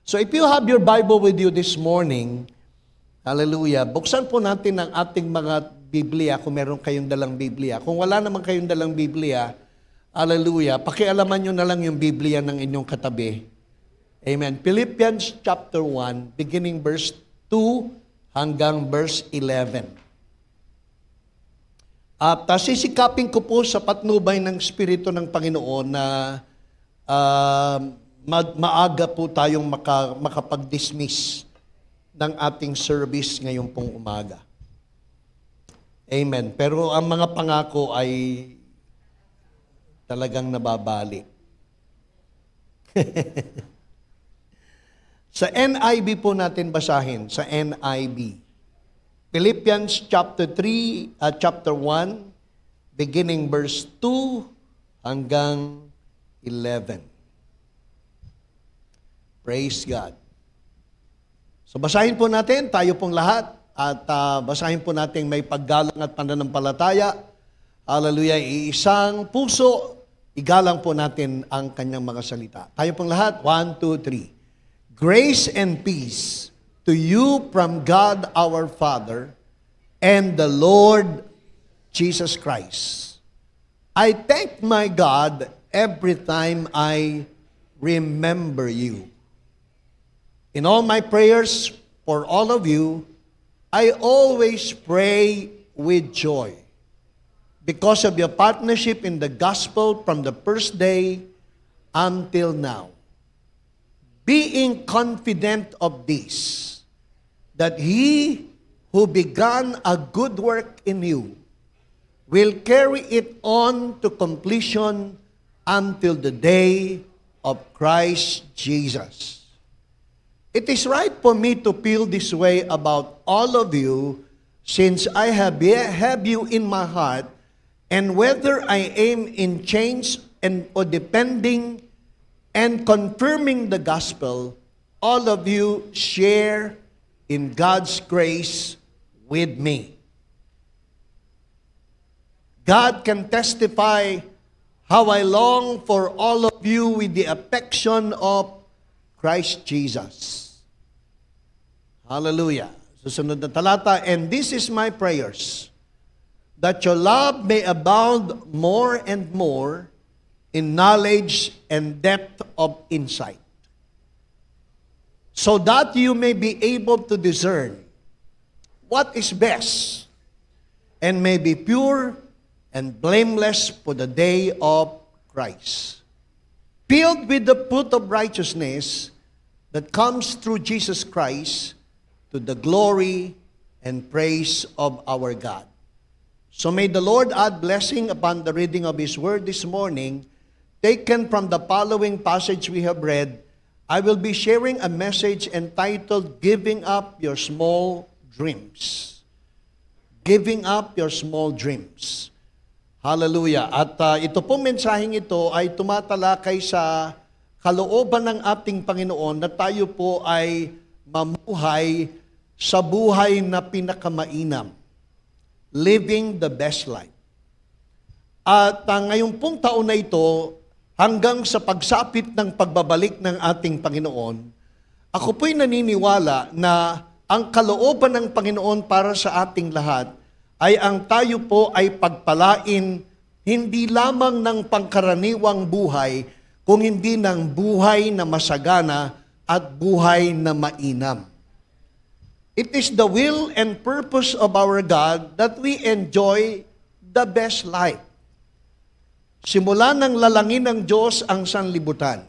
So if you have your Bible with you this morning, hallelujah, buksan po natin ang ating mga Biblia kung meron kayong dalang Biblia. Kung wala naman kayong dalang Biblia, hallelujah, pakialaman nyo na lang yung Biblia ng inyong katabi. Amen. Philippians chapter 1, beginning verse 2 hanggang verse 11. At sisikapin ko po sa patnubay ng Espiritu ng Panginoon na maaga po tayong makapag-dismiss ng ating service ngayong pong umaga. Amen. Pero ang mga pangako ay talagang nababalik. Sa NIV po natin basahin, sa NIV. Philippians chapter 1, beginning verse 2 hanggang 11. Praise God. So basahin po natin, tayo pong lahat, at basahin po natin may paggalang at pananampalataya. Hallelujah, iisang puso, igalang po natin ang kanyang mga salita. Tayo pong lahat, 1, 2, 3. Grace and peace to you from God our Father and the Lord Jesus Christ. I thank my God every time I remember you. In all my prayers for all of you, I always pray with joy because of your partnership in the gospel from the first day until now. Being confident of this, that he who began a good work in you will carry it on to completion until the day of Christ Jesus. It is right for me to feel this way about all of you, since I have you in my heart, and whether I am in chains or depending and confirming the gospel, all of you share in God's grace with me. God can testify how I long for all of you with the affection of Christ Jesus. Hallelujah. Susunod na talata, and this is my prayers, that your love may abound more and more in knowledge and depth of insight, so that you may be able to discern what is best, and may be pure and blameless for the day of Christ, filled with the fruit of righteousness that comes through Jesus Christ, to the glory and praise of our God. So may the Lord add blessing upon the reading of His word this morning, taken from the following passage we have read. I will be sharing a message entitled, Giving Up Your Small Dreams. Giving up your small dreams. Hallelujah. At ito pong mensaheng ito ay tumatalakay sa kalooban ng ating Panginoon na tayo po ay mamuhay sa buhay na pinakamainam. Living the best life. At ngayong pong taon na ito, hanggang sa pagsapit ng pagbabalik ng ating Panginoon, ako po'y naniniwala na ang kalooban ng Panginoon para sa ating lahat ay ang tayo po ay pagpalain hindi lamang ng pangkaraniwang buhay, kung hindi ng buhay na masagana at buhay na mainam. It is the will and purpose of our God that we enjoy the best life. Simula ng lalangin ng Diyos ang sanlibutan.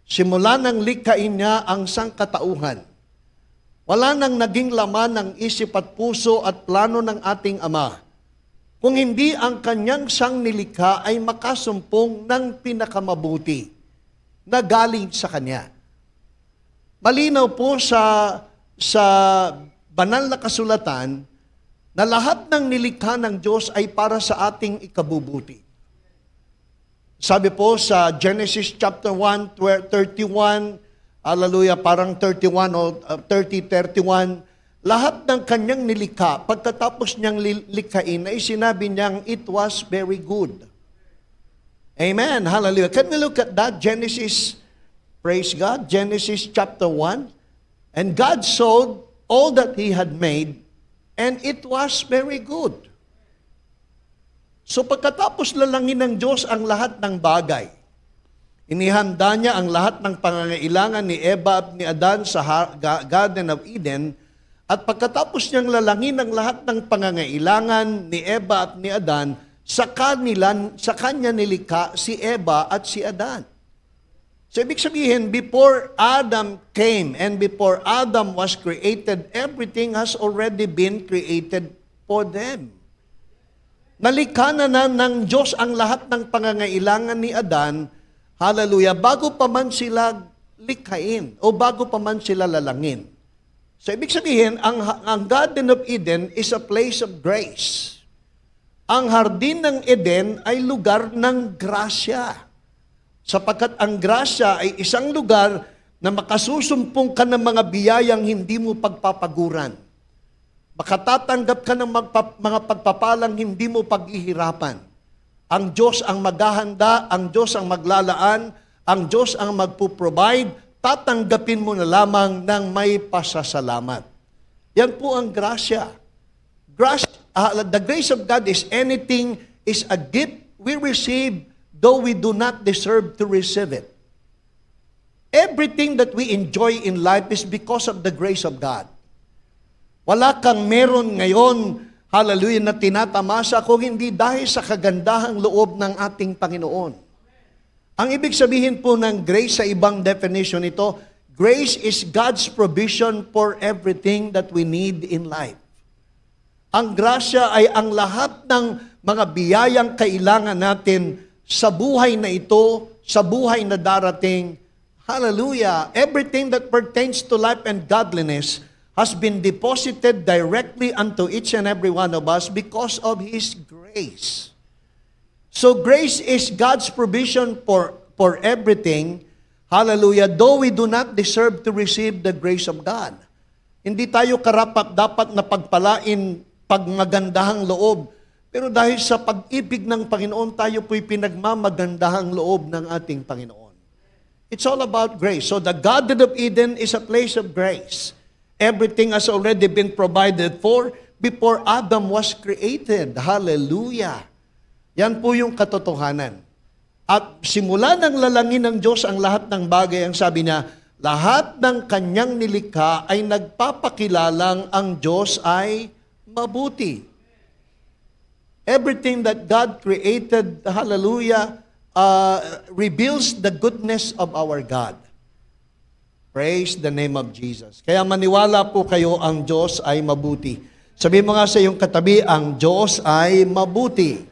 Simula ng likhain niya ang sangkatauhan. Wala nang naging laman ng isip at puso at plano ng ating Ama, kung hindi ang kanyang sangnilikha ay makasumpong ng pinakamabuti na galing sa Kanya. Malinaw po sa banal na kasulatan na lahat ng nilikha ng Diyos ay para sa ating ikabubuti. Sabi po sa Genesis chapter 1, 31, hallelujah, parang 31 o 31, lahat ng kanyang nilikha, pagkatapos niyang likhain, ay sinabi niyang it was very good. Amen, hallelujah. Can we look at that? Genesis Praise God. Genesis chapter 1. And God saw all that He had made, and it was very good. So pagkatapos lalangin ng Diyos ang lahat ng bagay, inihanda niya ang lahat ng pangangailangan ni Eva at ni Adan sa Garden of Eden, at pagkatapos niyang lalangin ang lahat ng pangangailangan ni Eva at ni Adan, sa kanya nilikha si Eva at si Adan. So, ibig sabihin, before Adam came and before Adam was created, everything has already been created for them. Nalikha na ng Diyos ang lahat ng pangangailangan ni Adan, hallelujah, bago pa man sila likhain o bago pa man sila lalangin. So, ibig sabihin, ang Garden of Eden is a place of grace. Ang Hardin ng Eden ay lugar ng grasya. Sapagkat ang grasya ay isang lugar na makasusumpong ka ng mga biyayang hindi mo pagpapaguran. Makatatanggap ka ng mga pagpapalang hindi mo paghihirapan. Ang Diyos ang maghahanda, ang Diyos ang maglalaan, ang Diyos ang magpo-provide, tatanggapin mo na lamang ng may pasasalamat. Yan po ang grasya. The grace of God is anything, is a gift we receive though we do not deserve to receive it. Everything that we enjoy in life is because of the grace of God. Wala kang meron ngayon, hallelujah, na tinatamasa kung hindi dahil sa kagandahang loob ng ating Panginoon. Ang ibig sabihin po ng grace sa ibang definition ito, grace is God's provision for everything that we need in life. Ang grasya ay ang lahat ng mga biyayang kailangan natin sa buhay na ito, sa buhay na darating. Hallelujah! Everything that pertains to life and godliness has been deposited directly unto each and every one of us because of His grace. So grace is God's provision for everything. Hallelujah! Though we do not deserve to receive the grace of God. Hindi tayo karapat-dapat na pagpalain pagmagandahang loob. Pero dahil sa pag-ibig ng Panginoon, tayo po'y pinagmamagandahang loob ng ating Panginoon. It's all about grace. So the Garden of Eden is a place of grace. Everything has already been provided for before Adam was created. Hallelujah! Yan po yung katotohanan. At simula ng lalangin ng Diyos ang lahat ng bagay, ang sabi niya, lahat ng kanyang nilikha ay nagpapakilalang ang Diyos ay mabuti. Everything that God created, hallelujah, reveals the goodness of our God. Praise the name of Jesus. Kaya maniwala po kayo, ang Diyos ay mabuti. Sabihin mo nga sa iyong katabi, ang Diyos ay mabuti.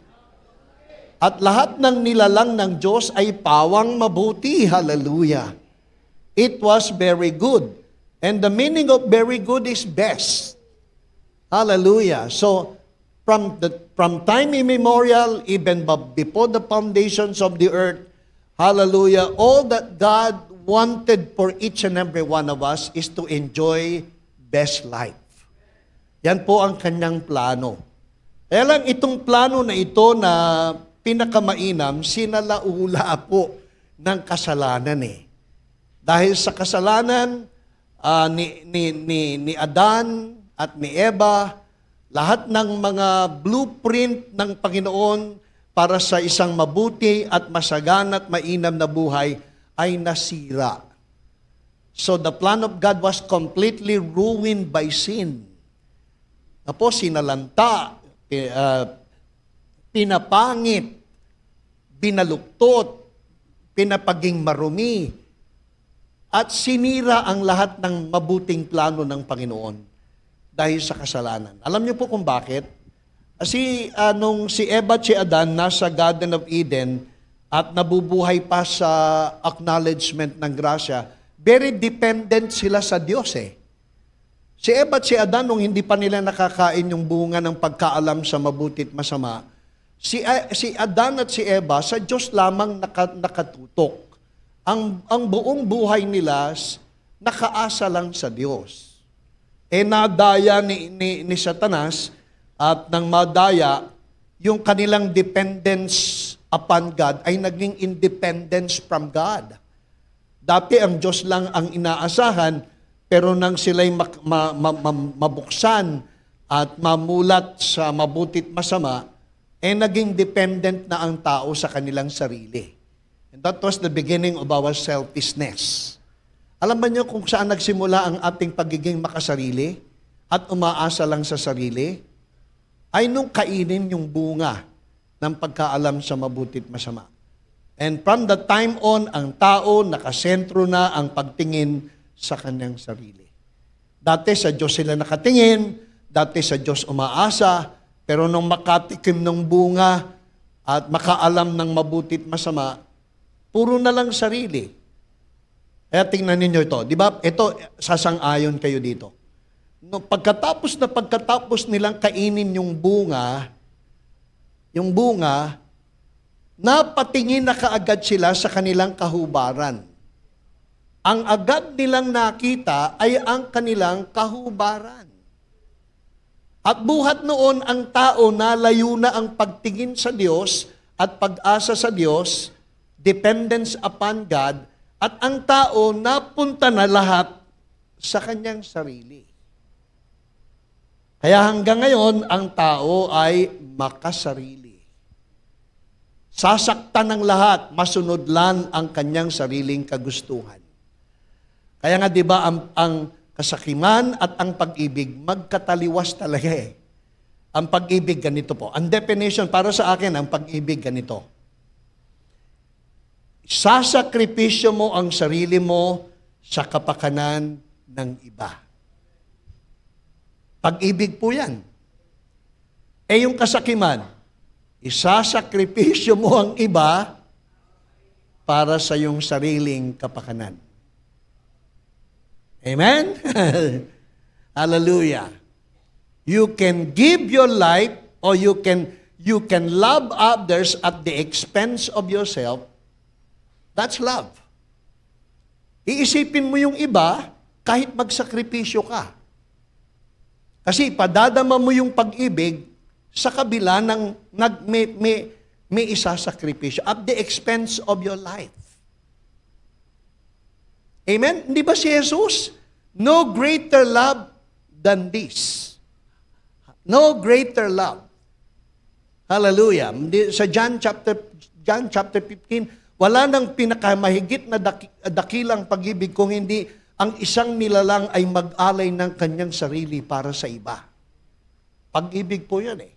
At lahat ng nilalang ng Diyos ay pawang mabuti. Hallelujah. It was very good. And the meaning of very good is best. Hallelujah. So, from time immemorial, even before the foundations of the earth, hallelujah, all that God wanted for each and every one of us is to enjoy best life. Yan po ang kanyang plano. Kaya lang itong plano na ito na pinakamainam, sinalaula po ng kasalanan eh. Dahil sa kasalanan ni Adan at ni Eva, lahat ng mga blueprint ng Panginoon para sa isang mabuti at masagana at mainam na buhay ay nasira. So the plan of God was completely ruined by sin. Tapos sinalanta, pinapangit, binaluktot, pinapaging marumi, at sinira ang lahat ng mabuting plano ng Panginoon dahil sa kasalanan. Alam niyo po kung bakit? Nung si Eva at si Adan nasa Garden of Eden at nabubuhay pa sa acknowledgement ng grasya, very dependent sila sa Diyos eh. Si Eva at si Adan, nung hindi pa nila nakakain yung bunga ng pagkaalam sa mabuti at masama, si Adan at si Eva, sa Diyos lamang nakatutok. Ang buong buhay nila, nakaasa lang sa Diyos. Nadaya ni Satanas at nang madaya, yung kanilang dependence upon God ay naging independence from God. Dati ang Diyos lang ang inaasahan, pero nang sila'y mabuksan at mamulat sa mabutit masama, naging dependent na ang tao sa kanilang sarili. And that was the beginning of our selfishness. Alam ba niyo kung saan nagsimula ang ating pagiging makasarili at umaasa lang sa sarili? Ay nung kainin yung bunga ng pagkaalam sa mabutit masama. And from that time on, ang tao nakasentro na ang pagtingin sa kanyang sarili. Dati sa Diyos sila nakatingin, dati sa Diyos umaasa, pero nung makatikim ng bunga at makaalam ng mabutit masama, puro na lang sarili. Kaya tingnan ninyo ito. Di ba? Ito, sasang-ayon kayo dito. No, pagkatapos nilang kainin yung bunga, napatingin na kaagad sila sa kanilang kahubaran. Ang agad nilang nakita ay ang kanilang kahubaran. At buhat noon ang tao na layo na ang pagtingin sa Diyos at pag-asa sa Diyos, dependence upon God, at ang tao napunta na lahat sa kanyang sarili. Kaya hanggang ngayon, ang tao ay makasarili. Sasaktan ng lahat, masunod lang ang kanyang sariling kagustuhan. Kaya nga 'di ba ang kasakiman at ang pag-ibig magkataliwas talaga eh. Ang pag-ibig ganito po. Ang definition para sa akin, ang pag-ibig ganito. Sasakripisyo mo ang sarili mo sa kapakanan ng iba. Pag-ibig po 'yan. Yung kasakiman, isasakripisyo mo ang iba para sa iyong sariling kapakanan. Amen? Hallelujah. You can give your life or you can love others at the expense of yourself. That's love. Iisipin mo yung iba kahit magsakripisyo ka. Kasi padadama mo yung pag-ibig sa kabila ng may isasakripisyo at the expense of your life. Amen? Hindi ba si Jesus? No greater love than this. No greater love. Hallelujah. Sa John chapter 15, wala nang pinakamahigit na dakilang pag-ibig kung hindi ang isang nilalang ay mag-alay ng kanyang sarili para sa iba. Pag-ibig po yan eh.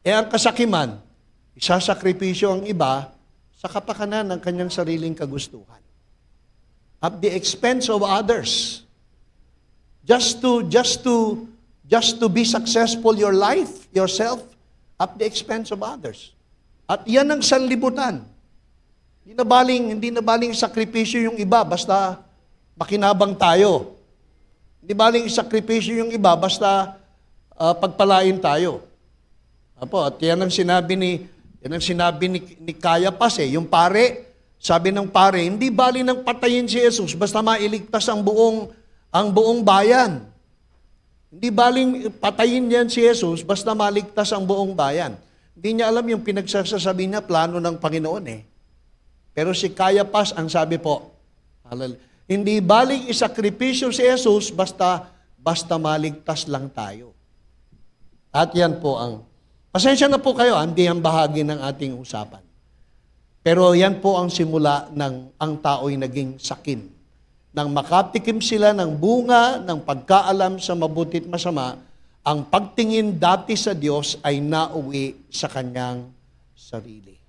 Ang kasakiman, isasakripisyo ang iba sa kapakanan ng kanyang sariling kagustuhan. At the expense of others. Just to be successful yourself, at the expense of others. At yan ang sanlibutan. Hindi na baling sakripisyo yung iba basta makinabang tayo. Hindi baling sakripisyo yung iba basta pagpalain tayo. At yan ang sinabi ni Caiaphas eh, yung pare. Sabi ng pare, hindi bali nang patayin si Jesus basta mailigtas ang buong bayan. Hindi baling patayin niyan si Jesus basta maligtas ang buong bayan. Hindi niya alam yung pinagsasabi niya, plano ng Panginoon eh. Pero si Caiaphas, ang sabi po, hindi baling isakripisyo si Jesus basta maligtas lang tayo. At yan po pasensya na po kayo, hindi ang bahagi ng ating usapan. Pero yan po ang simula ng ang tao'y naging sakim. Nang makatikim sila ng bunga, ng pagkaalam sa mabutit masama, ang pagtingin dati sa Diyos ay nauwi sa kanyang sarili.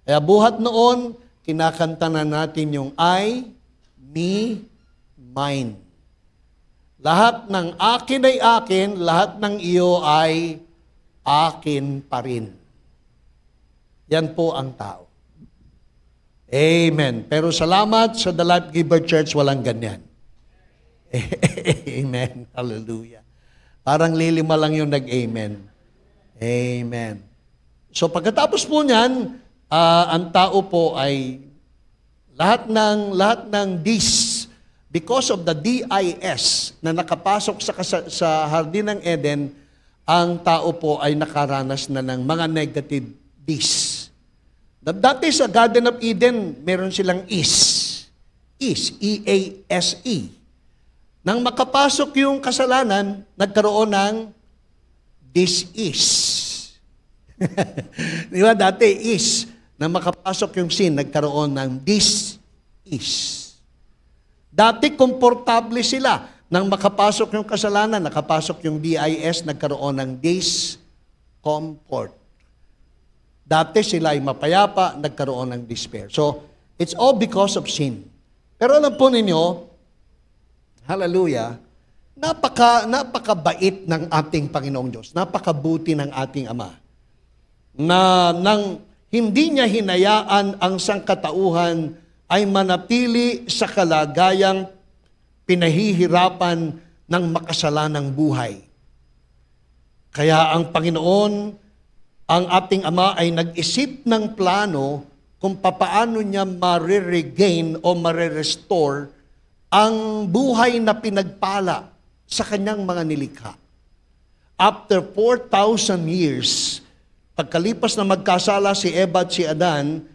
Kaya buhat noon, kinakanta na natin yung I, me, mine. Lahat ng akin ay akin, lahat ng iyo ay akin pa rin. Yan po ang tao. Amen. Pero salamat sa The Life Giver Church, walang ganyan. Amen. Hallelujah. Parang lilima lang yung nag-amen. Amen. So pagkatapos po niyan, ang tao po ay lahat ng this, because of the DIS na nakapasok sa Hardin ng Eden, ang tao po ay nakaranas na ng mga negative this. Dati sa Garden of Eden, meron silang is. Is, E-A-S-E. Nang makapasok yung kasalanan, nagkaroon ng this is. Di ba? Dati is. Nang makapasok yung sin, nagkaroon ng this is. Dati komportable sila. Nang makapasok yung kasalanan, nakapasok yung DIS, nagkaroon ng discomfort. Dati sila ay mapayapa, nagkaroon ng despair. So, it's all because of sin. Pero alam po ninyo, hallelujah, napakabait ng ating Panginoong Diyos. Napakabuti ng ating Ama. Na nang hindi niya hinayaan ang sangkatauhan ay manatili sa kalagayang pinahihirapan ng makasalanang buhay. Kaya ang Panginoon, ang ating Ama ay nag-isip ng plano kung papaano niya mariregain o marirestore ang buhay na pinagpala sa kanyang mga nilikha. After 4,000 years, pagkalipas na magkasala si Eva at si Adan,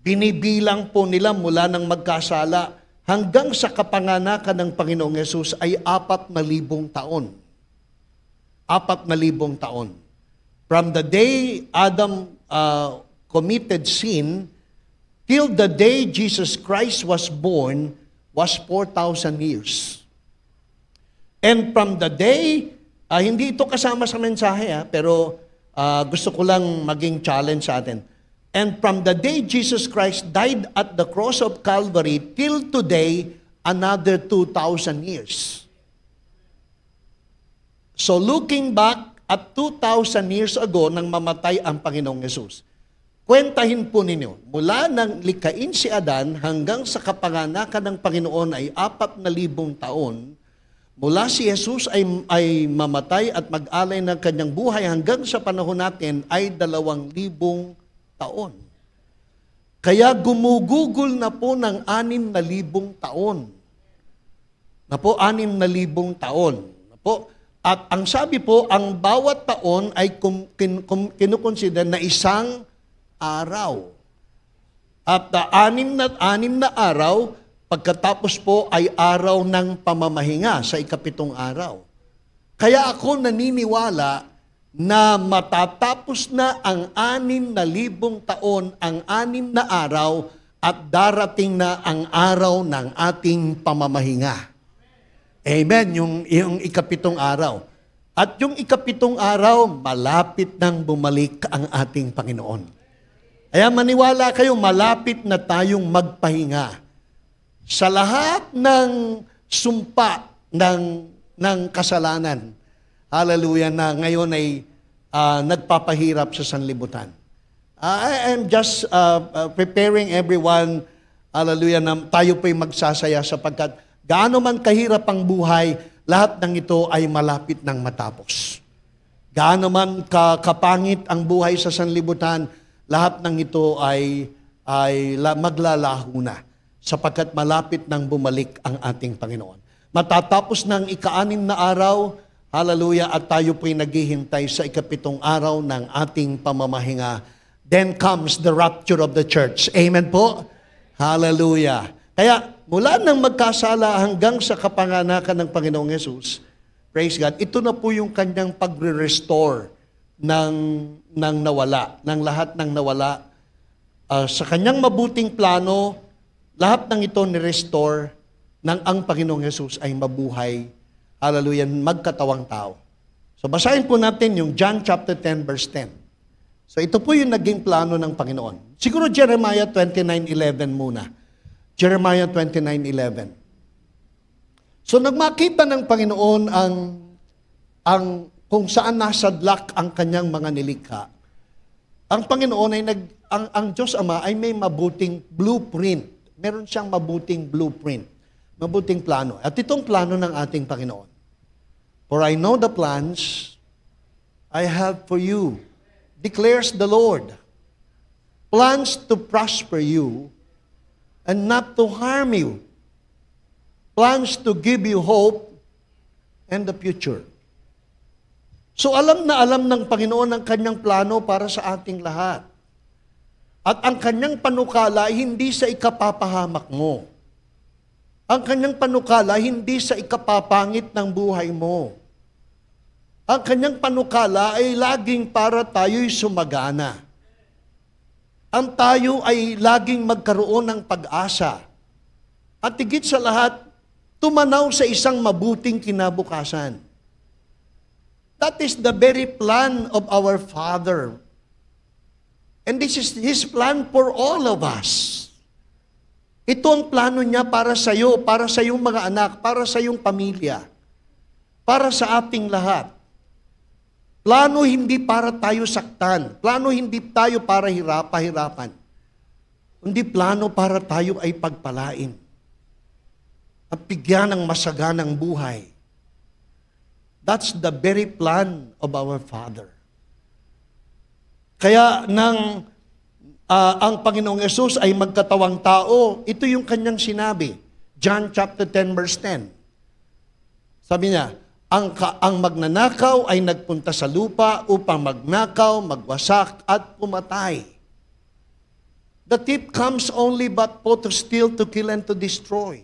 binibilang po nila mula ng magkasala hanggang sa kapanganakan ng Panginoong Yesus ay 4,000 taon. 4,000 taon. From the day Adam committed sin till the day Jesus Christ was born was 4,000 years. And from the day, hindi ito kasama sa mensahe, pero gusto ko lang maging challenge sa atin. And from the day Jesus Christ died at the cross of Calvary till today, another 2,000 years. So looking back at 2,000 years ago nang mamatay ang Panginoong Yesus, kwentahin po ninyo, mula nang likhain si Adan hanggang sa kapanganakan ng Panginoon ay 4,000 taon, mula si Jesus ay mamatay at mag-alay ng kanyang buhay hanggang sa panahon natin ay 2,000 taon. Kaya gumugugol na po ng 6,000 taon. Na po, 6,000 taon. Na po, at ang sabi po, ang bawat taon ay kinukonsider na isang araw. At 6 na araw, pagkatapos po ay araw ng pamamahinga sa ika-7 araw. Kaya ako naniniwala na matatapos na ang 6,000 taon, ang 6 na araw, at darating na ang araw ng ating pamamahinga. Amen, yung ika-7 araw. At yung ika-7 araw, malapit nang bumalik ang ating Panginoon. Kaya maniwala kayo, malapit na tayong magpahinga. Sa lahat ng sumpa ng kasalanan, hallelujah, na ngayon ay nagpapahirap sa sanlibutan. I am just preparing everyone, hallelujah, na tayo po'y magsasaya sapagkat gaano man kahirap ang buhay, lahat ng ito ay malapit ng matapos. Gaano man kapangit ang buhay sa sanlibutan, lahat ng ito ay maglalaho na sapagkat malapit nang bumalik ang ating Panginoon. Matatapos ng ika-6 na araw, hallelujah, at tayo po'y naghihintay sa ika-7 araw ng ating pamamahinga. Then comes the rapture of the church. Amen po? Hallelujah. Kaya mula nang magkasala hanggang sa kapanganakan ng Panginoong Yesus, praise God, ito na po yung kanyang pagre-restore ng nawala, ng lahat ng nawala. Sa kanyang mabuting plano, lahat ng ito ni-restore nang ang Panginoong Yesus ay mabuhay, hallelujah, magkatawang tao. So basahin po natin yung John chapter 10 verse 10. So ito po yung naging plano ng Panginoon. Siguro Jeremiah 29:11 muna. Jeremiah 29:11. So nagmakita ng Panginoon ang kung saan nasadlak ang kanyang mga nilikha. Ang Panginoon ay ang Diyos Ama ay may mabuting blueprint. Meron siyang mabuting blueprint, mabuting plano. At itong plano ng ating Panginoon. For I know the plans I have for you, declares the Lord. Plans to prosper you and not to harm you. Plans to give you hope and the future. So alam na alam ng Panginoon ang kanyang plano para sa ating lahat. At ang kanyang panukala hindi sa ikapapahamak mo. Ang kanyang panukala hindi sa ikapapangit ng buhay mo. Ang kanyang panukala ay laging para tayo'y sumagana. Ang tayo ay laging magkaroon ng pag-asa. At higit sa lahat, tumanaw sa isang mabuting kinabukasan. That is the very plan of our Father. And this is His plan for all of us. Ito ang plano niya para sa iyo, para sa iyong mga anak, para sa iyong pamilya, para sa ating lahat. Plano hindi para tayo saktan. Plano hindi tayo para pahirapan. Kundi plano para tayo ay pagpalain. At bigyan ng masaganang buhay. That's the very plan of our Father. Kaya ang Panginoong Yesus ay magkatawang tao, ito yung kanyang sinabi. John chapter 10 verse 10. Sabi niya, ang magnanakaw ay nagpunta sa lupa upang magnakaw, magwasak, at pumatay. The thief comes only but for to steal, to kill, and to destroy.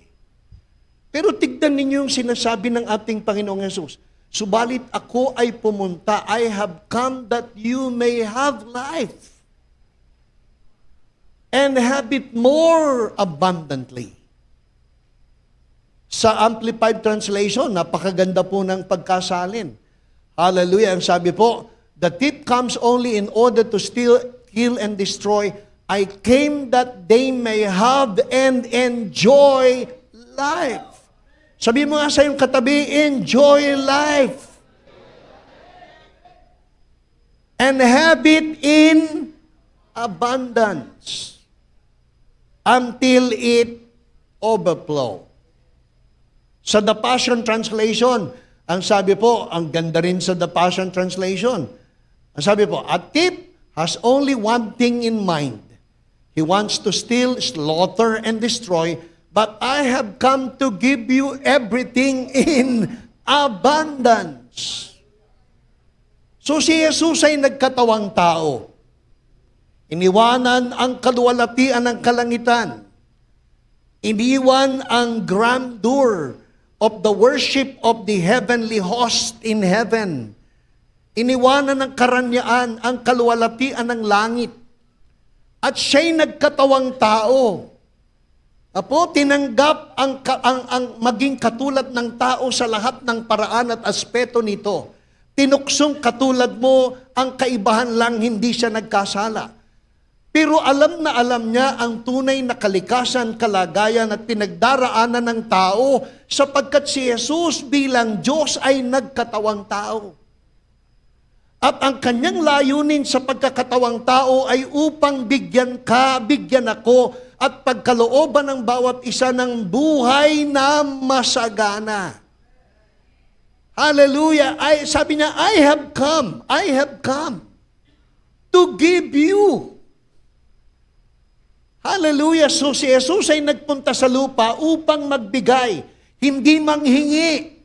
Pero tignan ninyo yung sinasabi ng ating Panginoong Yesus. Subalit ako ay pumunta, I have come that you may have life. And have it more abundantly. Sa Amplified Translation, napakaganda po ng pagkasalin. Hallelujah. Ang sabi po, the thief comes only in order to steal, kill, and destroy. I came that they may have and enjoy life. Sabi mo nga sa iyong katabi, enjoy life. And have it in abundance. Until it overflow. Sa The Passion Translation, ang sabi po, ang ganda rin sa The Passion Translation. Ang sabi po, a thief has only one thing in mind. He wants to steal, slaughter, and destroy, but I have come to give you everything in abundance. So si Jesus ay nagkatawang tao. Iniwanan ang kaluwalhatian ng kalangitan. Iniwan ang grandeur of the worship of the heavenly host in heaven. Iniwanan ng karanyaan ang kaluwalhatian ng langit. At siya'y nagkatawang tao. Apo, tinanggap ang maging katulad ng tao sa lahat ng paraan at aspeto nito. Tinuksong katulad mo, ang kaibahan lang hindi siya nagkasala. Pero alam na alam niya ang tunay na kalikasan, kalagayan at pinagdaraanan ng tao sapagkat si Jesus bilang Diyos ay nagkatawang tao. At ang kanyang layunin sa pagkakatawang tao ay upang bigyan ka, bigyan ako, at pagkalooban ng bawat isa ng buhay na masagana. Hallelujah! Sabi niya, I have come to give you. Hallelujah! So si Jesus ay nagpunta sa lupa upang magbigay, hindi manghingi.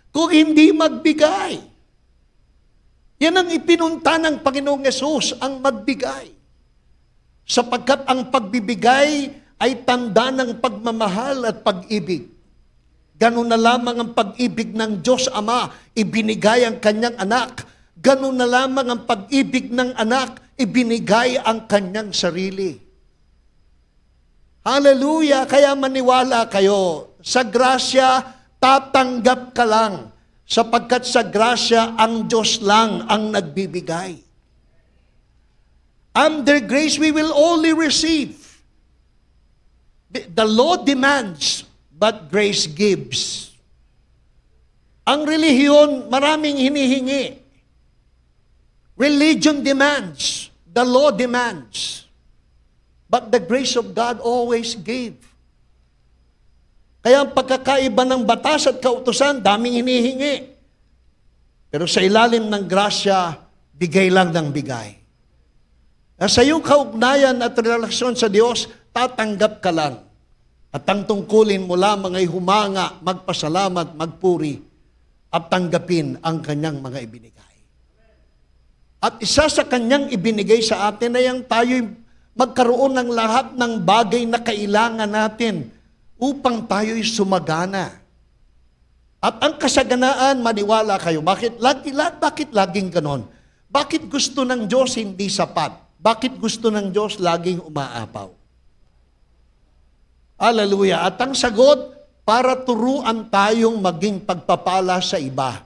Kung hindi magbigay. Yan ang ipinunta ng Panginoong Yesus, ang magbigay. Sapagkat ang pagbibigay ay tanda ng pagmamahal at pag-ibig. Ganun na lamang ang pag-ibig ng Diyos Ama, ibinigay ang kanyang anak. Ganun na lamang ang pag-ibig ng anak, ibinigay ang kanyang sarili. Hallelujah! Kaya maniwala kayo, sa grasya, tatanggap ka lang, sapagkat sa grasya, ang Diyos lang ang nagbibigay. Under grace, we will only receive. The law demands, but grace gives. Ang relihiyon, maraming hinihingi. Religion demands, the law demands. But the grace of God always gave. Kaya ang pagkakaiba ng batas at kautusan, daming hinihingi. Pero sa ilalim ng grasya, bigay lang ng bigay. Sa iyong kaugnayan at relasyon sa Diyos, tatanggap ka lang. At ang tungkulin mo lamang ay humanga, magpasalamat, magpuri, at tanggapin ang kanyang mga ibinigay. At isa sa kanyang ibinigay sa atin ay ang tayo'y magkaroon ng lahat ng bagay na kailangan natin upang tayo'y sumagana. At ang kasaganaan, maniwala kayo, bakit laging ganon? Bakit gusto ng Diyos hindi sapat? Bakit gusto ng Diyos laging umaapaw? Hallelujah. At ang sagot, para turuan tayong maging pagpapala sa iba.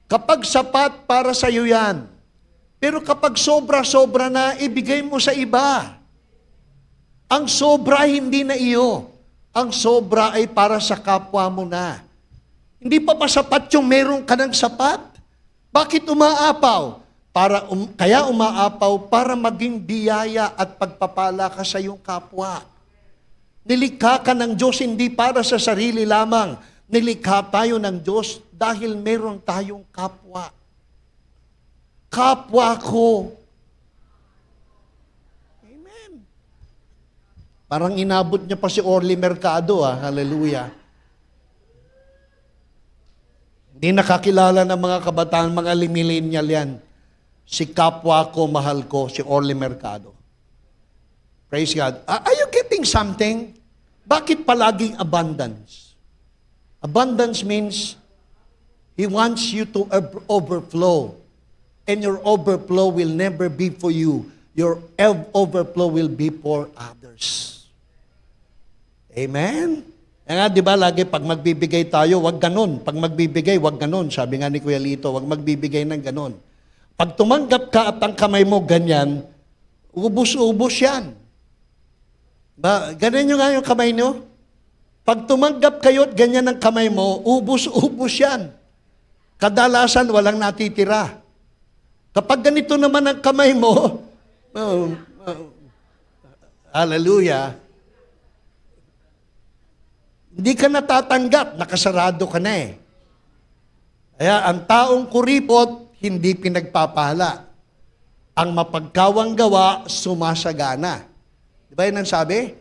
Kapag sapat, para sa iyo yan. Pero kapag sobra-sobra na, ibigay mo sa iba. Ang sobra hindi na iyo. Ang sobra ay para sa kapwa mo na. Hindi pa ba sapat yung meron ka ng sapat? Bakit umaapaw? Kaya umaapaw para maging biyaya at pagpapala ka sa iyong kapwa. Nilikha ka ng Diyos hindi para sa sarili lamang. Nilikha tayo ng Diyos dahil meron tayong kapwa. Kapwa ko. Amen. Parang inabot niya pa si Orly Mercado, hallelujah. Hindi nakakilala ng mga kabataan, mga millennial yan. Si kapwa ko, mahal ko, si Orly Mercado. Praise God. Are you getting something? Bakit palaging abundance? Abundance means He wants you to overflow. And your overflow will never be for you. Your overflow will be for others. Amen? Nga, di ba, lagi pag magbibigay tayo, wag ganon. Pag magbibigay, wag ganon. Sabi nga ni Kuya Lito, wag magbibigay ng ganon. Pag tumanggap ka at ang kamay mo ganyan, ubus-ubus yan. Ganun nyo nga yung kamay nyo? Pag tumanggap kayo at ganyan ang kamay mo, ubus-ubus yan. Kadalasan, walang natitira. Kapag ganito naman ang kamay mo, hallelujah, hindi ka natatanggap, nakasarado ka na eh. Kaya ang taong kuripot, hindi pinagpapala. Ang mapagkawang gawa, sumasagana. Di ba yun ang sabi?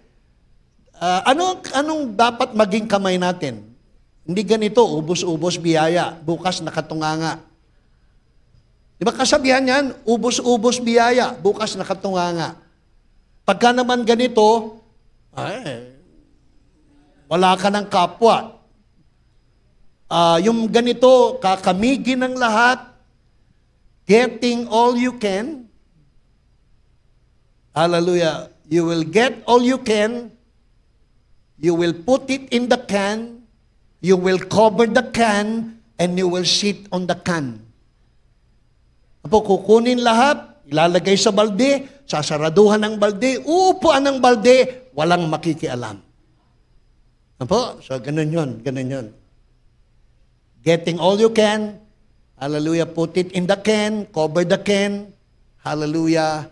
Anong dapat maging kamay natin? Hindi ganito, ubos-ubos biyaya, bukas nakatunganga. Di ba kasabihan yan? Ubos-ubos biyaya, bukas nakatunganga. Pagka naman ganito, wala ka ng kapwa. Yung ganito, kakamigin ng lahat, getting all you can. Hallelujah. You will get all you can. You will put it in the can. You will cover the can. And you will sit on the can. Apo, kukunin lahat, ilalagay sa balde, sasaraduhan ng balde, uupuan ng balde, walang makikialam. Apo, so ganun yun. Getting all you can. Hallelujah. Put it in the can. Cover the can. Hallelujah.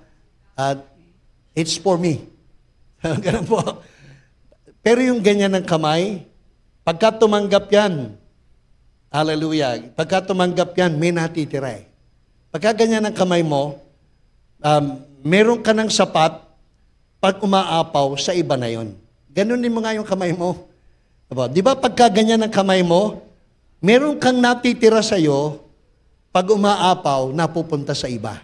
It's for me. Ganun po. Pero yung ganyan ng kamay, pagka tumanggap yan, hallelujah, pagka tumanggap yan, may natitira eh. Pagka ganyan ng kamay mo, meron ka ng sapat, pag umaapaw, sa iba na yon. Ganunin mo nga yung kamay mo. Di ba pagka ganyan ng kamay mo, meron kang natitira sa'yo, pag umaapaw, napupunta sa iba.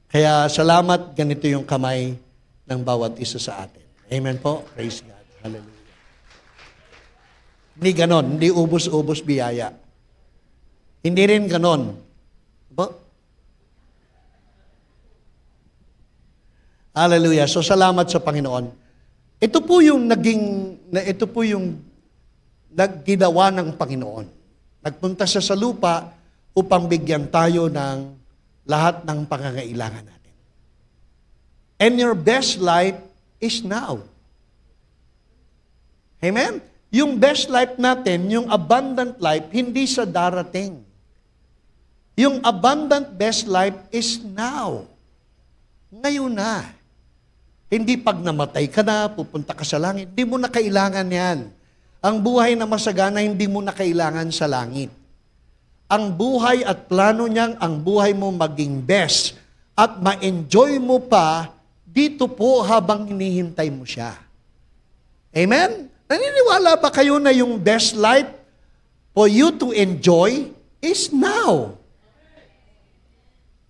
Kaya salamat, ganito yung kamay ng bawat isa sa atin. Amen po. Praise God. Hallelujah. Hindi ganon. Hindi ubos-ubos biyaya. Hindi rin ganon. Diba? Hallelujah. So salamat sa Panginoon. Ito po yung nagginawa ng Panginoon. Nagpunta siya sa lupa upang bigyan tayo ng lahat ng pangangailangan natin. And your best life is now. Amen? Yung best life natin, yung abundant life, hindi sa darating. Yung abundant best life is now. Ngayon na. Hindi pag namatay ka na, pupunta ka sa langit. Hindi mo na kailangan yan. Ang buhay na masagana, hindi mo na kailangan sa langit. Ang buhay at plano niyang ang buhay mo maging best at ma-enjoy mo pa dito po habang hinihintay mo siya. Amen? Naniniwala ba kayo na yung best life for you to enjoy is now?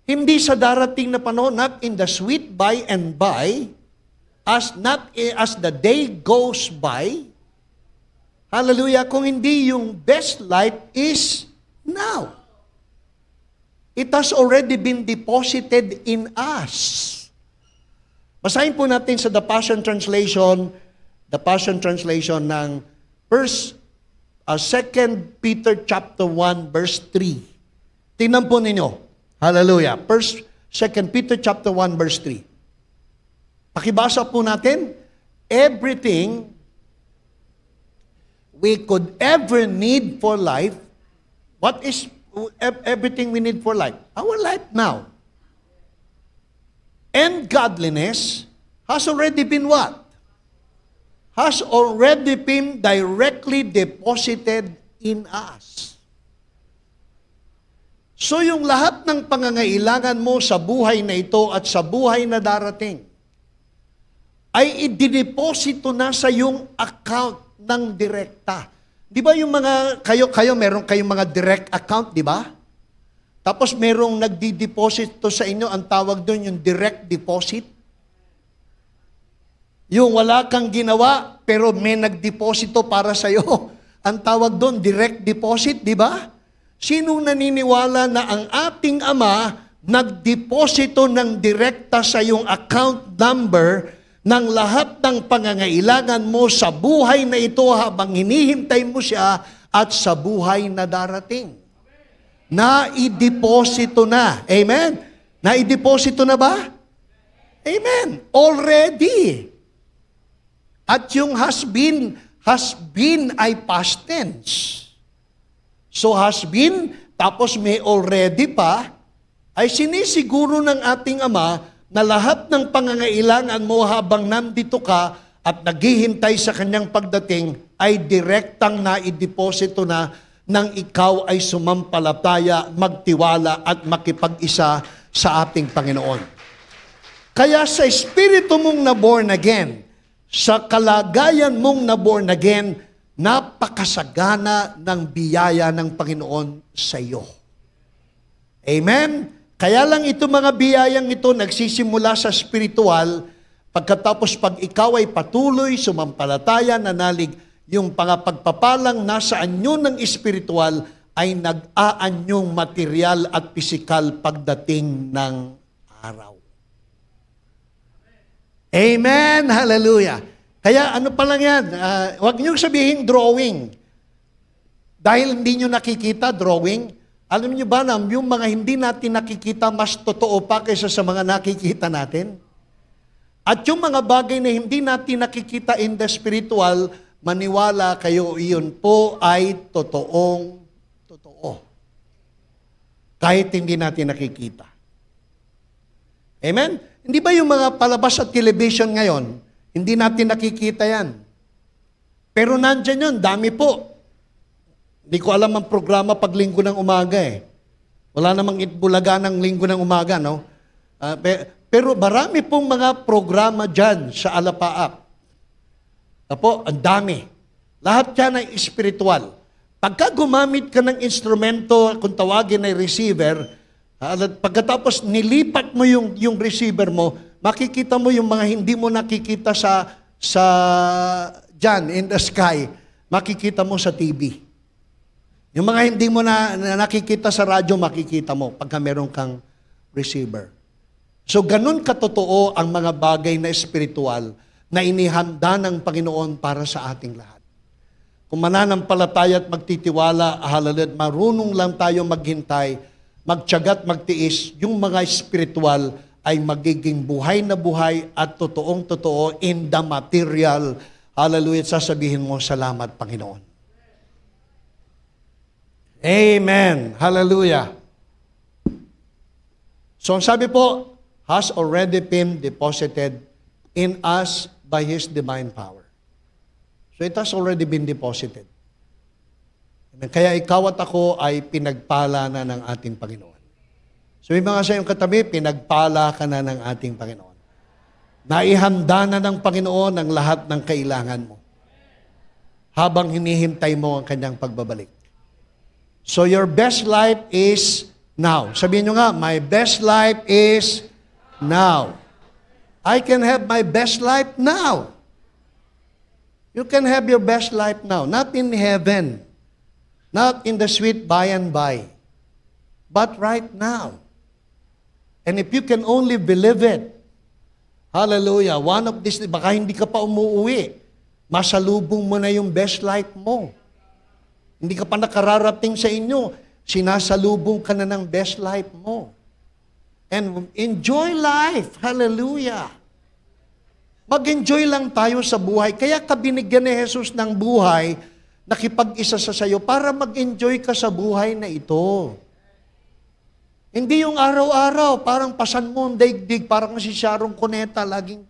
Hindi sa darating na panahon, not in the sweet by and by, not as the day goes by. Hallelujah. Kung hindi, yung best life is now. It has already been deposited in us. Basahin po natin sa The Passion Translation ng 2 Peter chapter 1 verse 3. Tingnan po ninyo. Hallelujah. 2 Peter chapter 1 verse 3. Pakibasa po natin, everything we could ever need for life, what is everything we need for life? Our life now. And godliness has already been what? Has already been directly deposited in us. So yung lahat ng pangangailangan mo sa buhay na ito at sa buhay na darating, ay idideposito na sa yung account ng direkta. Di ba yung mga, meron kayong mga direct account, di ba? Tapos merong nagdi-deposito sa inyo, ang tawag doon yung direct deposit. Yung wala kang ginawa, pero may nagdeposito para sa iyo. Ang tawag doon, direct deposit, di ba? Sinong naniniwala na ang ating Ama nagdeposito ng direkta sa iyong account number ng lahat ng pangangailangan mo sa buhay na ito habang hinihintay mo siya at sa buhay na darating? Naideposito na. Amen? Naideposito na ba? Amen. Already. At yung has been ay past tense. So has been, tapos may already pa, ay sinisiguro ng ating Ama na lahat ng pangangailangan mo habang nandito ka at naghihintay sa kanyang pagdating ay direktang naideposito na nang ikaw ay sumampalataya, magtiwala at makipag-isa sa ating Panginoon. Kaya sa espiritu mong na-born again, sa kalagayan mong na-born again, napakasagana ng biyaya ng Panginoon sa iyo. Amen? Kaya lang ito mga biyayang ito nagsisimula sa spiritual, pagkatapos pag ikaw ay patuloy, sumampalataya, nanalig, yung pagpapalang nasa anyo ng espiritual ay nag-aanyong material at pisikal pagdating ng araw. Amen! Hallelujah! Kaya ano pa lang yan, huwag niyong sabihin drawing. Dahil hindi niyo nakikita, drawing. Alam niyo ba na yung mga hindi natin nakikita mas totoo pa kaysa sa mga nakikita natin? At yung mga bagay na hindi natin nakikita in the spiritual, maniwala kayo, iyon po ay totoo. Kahit hindi natin nakikita. Amen? Hindi ba yung mga palabas at television ngayon, hindi natin nakikita yan. Pero nandyan yun, dami po. Hindi ko alam ang programa pag linggo ng umaga eh. Wala namang itbulaga ng linggo ng umaga, no? Pero marami pong mga programa dyan sa Alapaap. Apo, ang dami. Lahat yan ay spiritual. Pagka gumamit ka ng instrumento, kung tawagin ay receiver, pagkatapos nilipat mo yung receiver mo, makikita mo yung mga hindi mo nakikita sa dyan, in the sky, makikita mo sa TV. Yung mga hindi mo na nakikita sa radyo, makikita mo pagka meron kang receiver. So, ganun katotoo ang mga bagay na spiritual na inihanda ng Panginoon para sa ating lahat. Kung mananampalataya at magtitiwala, hallelujah, marunong lang tayo maghintay, magtiyagat, magtiis, yung mga spiritual ay magiging buhay na buhay at totoong-totoo in the material. Hallelujah, sasabihin mo, salamat, Panginoon. Amen. Hallelujah. So, ang sabi po, has already been deposited in us by His divine power. So it has already been deposited. Kaya ikaw at ako ay pinagpala na ng ating Panginoon. So yung mga sa iyong katabi, pinagpala ka na ng ating Panginoon. Naihanda na ng Panginoon ang lahat ng kailangan mo habang hinihintay mo ang kanyang pagbabalik. So your best life is now. Sabihin nyo nga, my best life is now. I can have my best life now. You can have your best life now. Not in heaven. Not in the sweet by and by. But right now. And if you can only believe it, hallelujah, one of these, baka hindi ka pa umuwi, masalubong mo na yung best life mo. Hindi ka pa nakararating sa inyo, sinasalubong ka na ng best life mo. And enjoy life. Hallelujah. Mag-enjoy lang tayo sa buhay. Kaya ka binigyan ni Jesus ng buhay, nakipag-isa sa sayo para mag-enjoy ka sa buhay na ito. Hindi yung araw-araw, parang pasan mo ang daigdig, parang si Sharon Cuneta, laging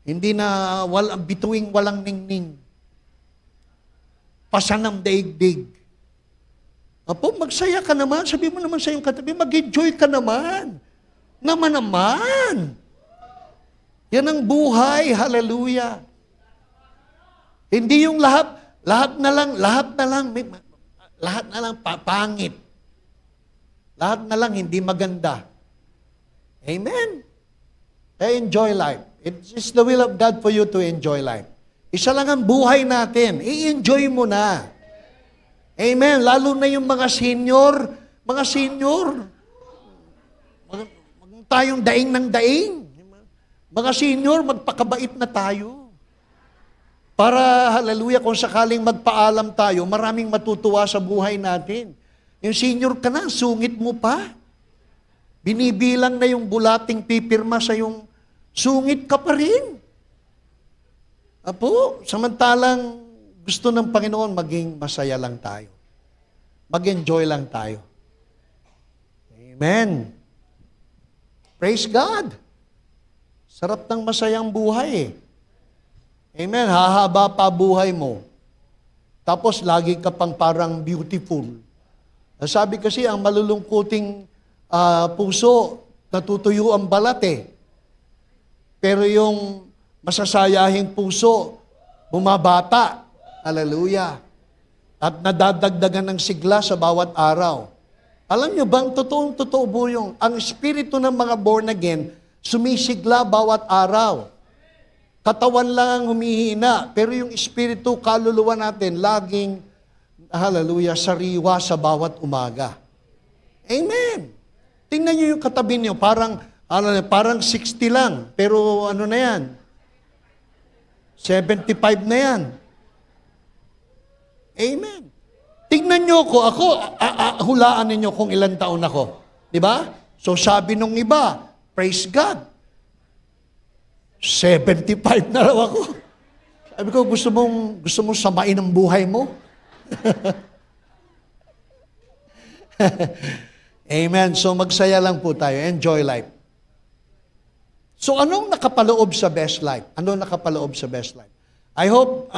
hindi na bituing walang ningning. Pasan ng daigdig. Apo, magsaya ka naman. Sabi mo naman sa iyong katabi, mag-enjoy ka naman. Naman. Yan ang buhay. Hallelujah. Hindi yung lahat na lang, pangit. Lahat na lang hindi maganda. Amen. Enjoy life. It's the will of God for you to enjoy life. Isa lang ang buhay natin. I-enjoy mo na. Amen. Lalo na yung mga senior. Mag tayong daing ng daing. Mga senior, magpakabait na tayo. Para, hallelujah, kung sakaling magpaalam tayo, maraming matutuwa sa buhay natin. Yung senior ka na, sungit mo pa. Binibilang na yung bulating pipirma sa yung sungit ka pa rin. Apo, samantalang gusto ng Panginoon, maging masaya lang tayo. Mag-enjoy lang tayo. Amen. Praise God. Sarap ng masayang buhay Amen. Hahaba pa buhay mo. Tapos lagi ka pang parang beautiful. Sabi kasi, ang malulungkuting puso, natutuyo ang balat eh. Pero yung masasayahing puso, bumabata. Hallelujah. At nadadagdagan ng sigla sa bawat araw. Alam nyo bang, totoong-totoo po yung, ang espiritu ng mga born again, sumisigla bawat araw. Katawan lang ang humihina, pero yung espiritu, kaluluwa natin, laging, hallelujah, sariwa sa bawat umaga. Amen. Tingnan nyo yung katabi nyo, parang 60 lang, pero ano na yan? 75 na yan. Amen. Tingnan nyo ako, hulaan ninyo kung ilang taon ako. Di ba? So sabi nung iba, praise God. 75 na raw ako. Sabi ko, gusto mong samain ang buhay mo? Amen. So magsaya lang po tayo. Enjoy life. So anong nakapaloob sa best life? Anong nakapaloob sa best life? I hope,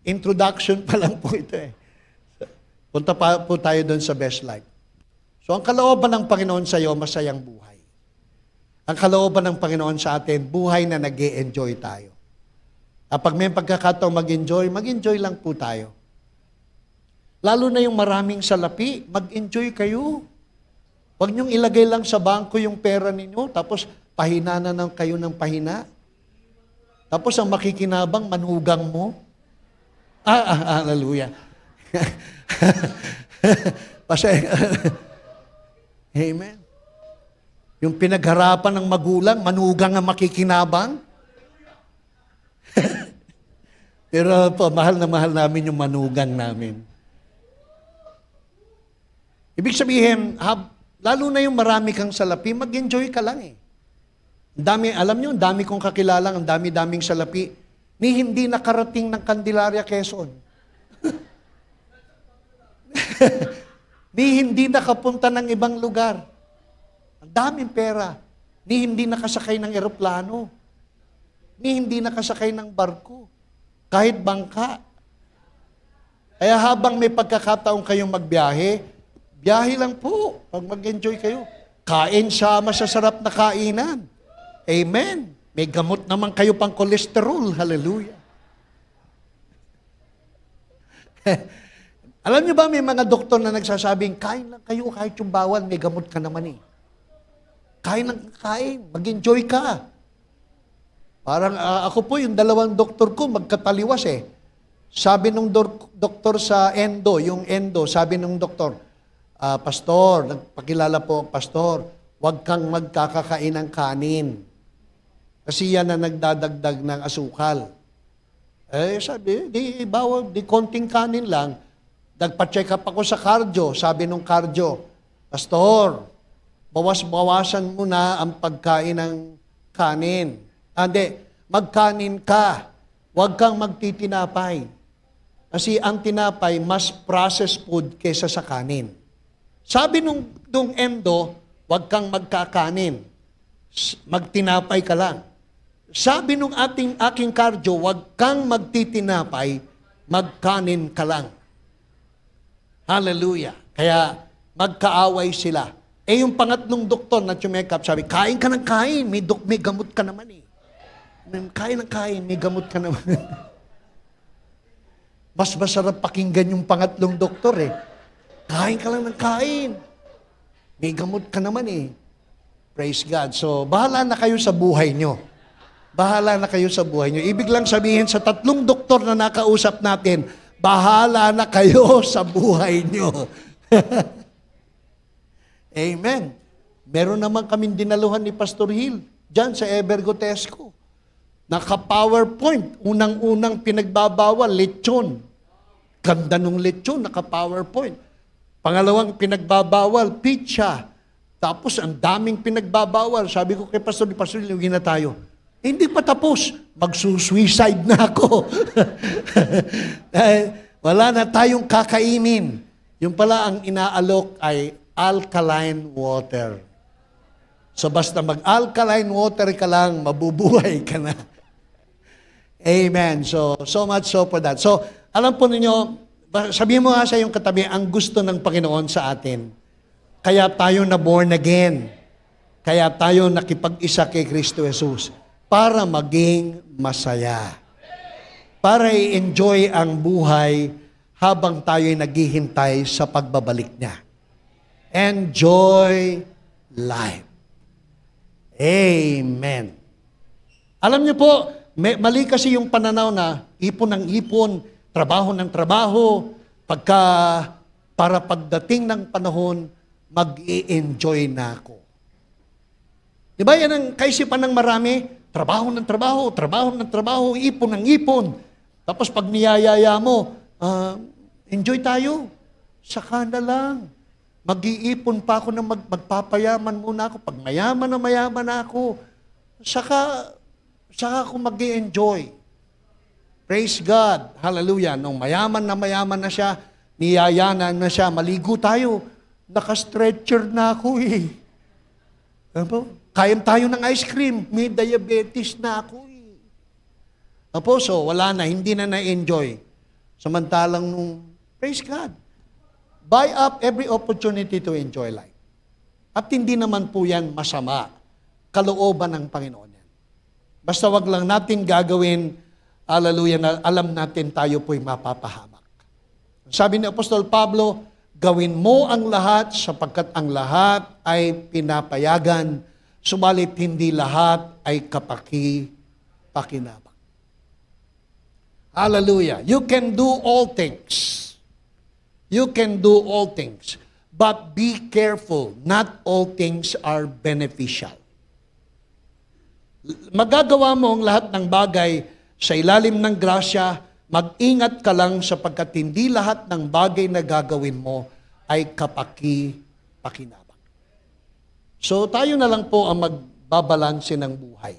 introduction pa lang po ito eh. Punta pa po tayo doon sa best life. So ang kalooban ng Panginoon sa iyo, masayang buhay. Ang kalooban ng Panginoon sa atin, buhay na nag-e-enjoy tayo. Kapag may pagkakataong mag-enjoy lang po tayo. Lalo na yung maraming salapi, mag-enjoy kayo. Huwag niyong ilagay lang sa bangko yung pera ninyo, tapos pahina na kayo ng pahina. Tapos ang makikinabang, manugang mo. Hallelujah. Amen. Yung pinagharapan ng magulang, manugang ang makikinabang. Pero po, mahal na mahal namin yung manugang namin. Ibig sabihin, lalo na yung marami kang salapi, mag-enjoy ka lang eh. Alam nyo, ang dami kong kakilalang, ang dami-daming salapi, ni hindi nakarating ng Candelaria, Quezon. Ni hindi nakapunta ng ibang lugar. Ang daming pera. Ni hindi nakasakay ng eroplano. Ni hindi nakasakay ng barko. Kahit bangka. Kaya habang may pagkakataon kayong magbiyahe, biyahe lang po. Pag mag-enjoy kayo. Kain sa masasarap na kainan. Amen. May gamot naman kayo pang kolesterol. Hallelujah. Alam niyo ba, may mga doktor na nagsasabing, kain lang kayo kahit yung bawal, may gamot ka naman eh. Kain lang kain, mag-enjoy ka. Parang ako po, yung dalawang doktor ko, magkataliwas eh. Sabi nung doktor sa endo, yung endo, sabi nung doktor, Pastor, nagpakilala po, Pastor, huwag kang magkakakain ng kanin. Kasi yan na nagdadagdag ng asukal. Sabi, di bawal, di konting kanin lang. Nagpa-check up ako sa cardio. Sabi nung cardio, Pastor, bawas-bawasan mo na ang pagkain ng kanin. Hindi, magkanin ka. Huwag kang magtitinapay. Kasi ang tinapay, mas processed food kesa sa kanin. Sabi nung endo, huwag kang magkakanin. Magtinapay ka lang. Sabi nung aking cardio, huwag kang magtitinapay, magkanin ka lang. Hallelujah. Kaya magkaaway sila. Yung pangatlong doktor na chumekap, sabi, kain ka ng kain, may gamot ka naman eh. Kain ng kain, may gamot ka naman. Mas masarap pakinggan yung pangatlong doktor eh. Kain ka lang ng kain. May gamot ka naman eh. Praise God. So, bahala na kayo sa buhay nyo. Bahala na kayo sa buhay nyo. Ibig lang sabihin sa tatlong doktor na nakausap natin, bahala na kayo sa buhay nyo. Amen. Meron naman kaming dinaluhan ni Pastor Hill dyan sa Evergotesco. Naka-PowerPoint. Unang-unang pinagbabawal, lechon. Ganda nung lechon, naka-PowerPoint. Pangalawang pinagbabawal, pizza. Tapos ang daming pinagbabawal. Sabi ko kay Pastor Hill, na tayo. Hindi pa tapos. Magsusuicide na ako. Wala na tayong kakainin. Yung pala ang inaalok ay alkaline water. So basta mag-alkaline water ka lang, mabubuhay ka na. Amen. So much so for that. So, alam po ninyo, sabihin mo nga sa iyong katabi, ang gusto ng Panginoon sa atin. Kaya tayo na born again. Kaya tayo nakipag-isa kay Kristo Jesus. Para maging masaya. Para i-enjoy ang buhay habang tayo'y naghihintay sa pagbabalik niya. Enjoy life. Amen. Alam niyo po, mali kasi yung pananaw na ipon ng ipon, trabaho ng trabaho, para pagdating ng panahon, mag-i-enjoy na ako. Di ba yan ang kaisipan ng marami? Trabaho ng trabaho, ipon ng ipon. Tapos pag niyayaya mo, enjoy tayo. Saka na lang. Mag-iipon pa ako na magpapayaman muna ako. Pag mayaman na ako, saka ako mag-i-enjoy. Praise God. Hallelujah. Nung mayaman na siya, niyayanan na siya, maligo tayo. Naka-stretcher na ako eh. Ano? Kain tayo ng ice cream. May diabetes na ako eh. Apo, so wala na, hindi na na-enjoy. Samantalang nung, praise God, buy up every opportunity to enjoy life. At hindi naman po yan masama. Kalooban ng Panginoon yan. Basta wag lang natin gagawin, hallelujah, na alam natin tayo po'y mapapahamak. Sabi ni Apostol Pablo, gawin mo ang lahat sapagkat ang lahat ay pinapayagan, subalit hindi lahat ay kapaki-pakinabang. Hallelujah. You can do all things. You can do all things. But be careful. Not all things are beneficial. Magagawa mo ang lahat ng bagay sa ilalim ng grasya, mag-ingat ka lang sapagkat hindi lahat ng bagay na gagawin mo ay kapaki-pakinabang. So tayo na lang po ang magbabalanse ng buhay.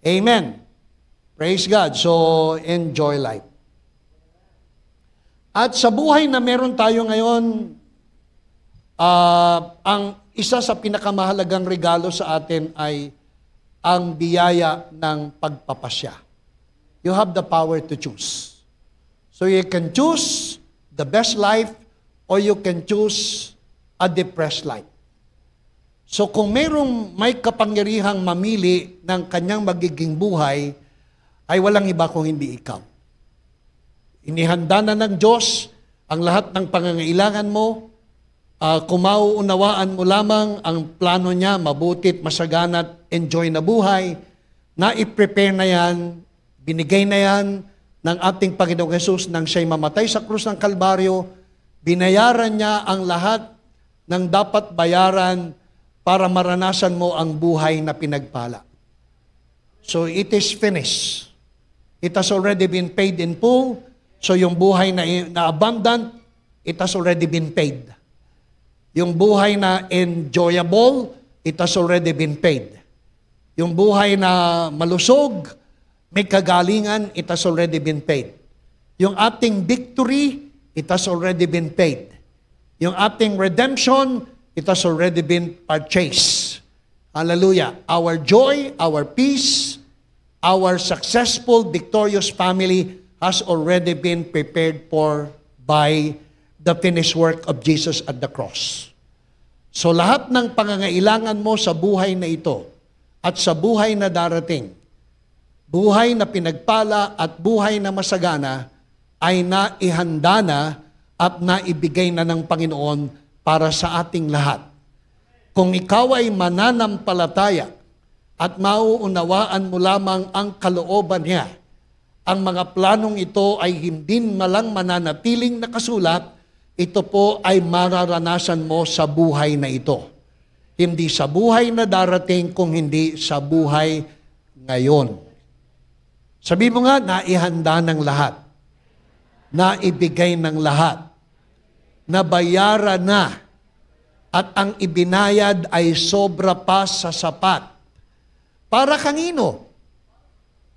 Amen. Praise God. So enjoy life. At sa buhay na meron tayo ngayon, ang isa sa pinakamahalagang regalo sa atin ay ang biyaya ng pagpapasya. You have the power to choose. So you can choose the best life or you can choose a depressed life. So kung may kapangyarihang mamili ng kanyang magiging buhay, ay walang iba kung hindi ikaw. Inihanda na ng Diyos ang lahat ng pangangailangan mo, kung mauunawaan mo lamang ang plano niya, mabutit, masagana't enjoy na buhay, na i-prepare na yan, binigay na yan ng ating Panginoong Hesus nang siya'y mamatay sa krus ng Kalbaryo, binayaran niya ang lahat ng dapat bayaran para maranasan mo ang buhay na pinagpala. So it is finished. It has already been paid in full. So yung buhay na abundant, it has already been paid. Yung buhay na enjoyable, it has already been paid. Yung buhay na malusog, may kagalingan, it has already been paid. Yung ating victory, it has already been paid. Yung ating redemption, it has already been purchased. Hallelujah. Our joy, our peace, our successful, victorious family has already been prepared for by the finished work of Jesus at the cross. So lahat ng pangangailangan mo sa buhay na ito at sa buhay na darating, buhay na pinagpala at buhay na masagana ay naihanda na at naibigay na ng Panginoon para sa ating lahat. Kung ikaw ay mananampalataya at mauunawaan mo lamang ang kalooban niya, ang mga planong ito ay hindi malang mananatiling nakasulat, ito po ay mararanasan mo sa buhay na ito. Hindi sa buhay na darating, kung hindi sa buhay ngayon. Sabi mo nga, naihanda ng lahat. Naibigay ng lahat. Nabayaran na. At ang ibinayad ay sobra pa sa sapat. Para kanino?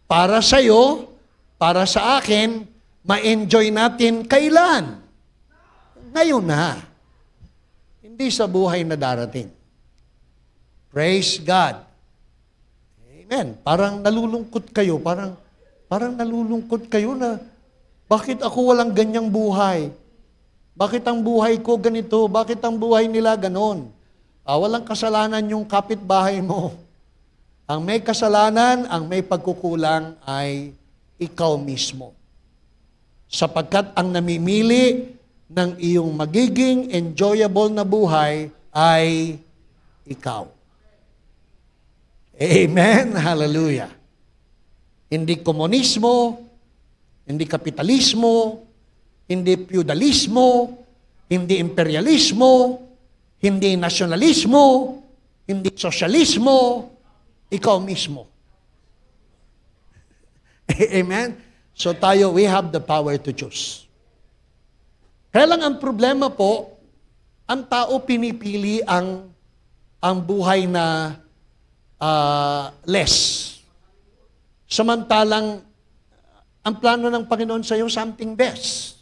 Para sa'yo, para sa akin, ma-enjoy natin kailan? Ngayon na. Hindi sa buhay na darating. Praise God. Amen. Parang nalulungkot kayo, parang nalulungkot kayo na, bakit ako walang ganyang buhay? Bakit ang buhay ko ganito? Bakit ang buhay nila ganon? Walang kasalanan yung kapitbahay mo. Ang may kasalanan, ang may pagkukulang ay ikaw mismo. Sapagkat ang namimili ng iyong magiging enjoyable na buhay ay ikaw. Amen? Hallelujah. Hindi komunismo, hindi kapitalismo, hindi feudalismo, hindi imperialismo, hindi nasyonalismo, hindi sosyalismo, ikaw mismo. Amen? So tayo, we have the power to choose. Kaya lang ang problema po, ang tao pinipili ang buhay na less. Samantalang, ang plano ng Panginoon sa iyo, something best.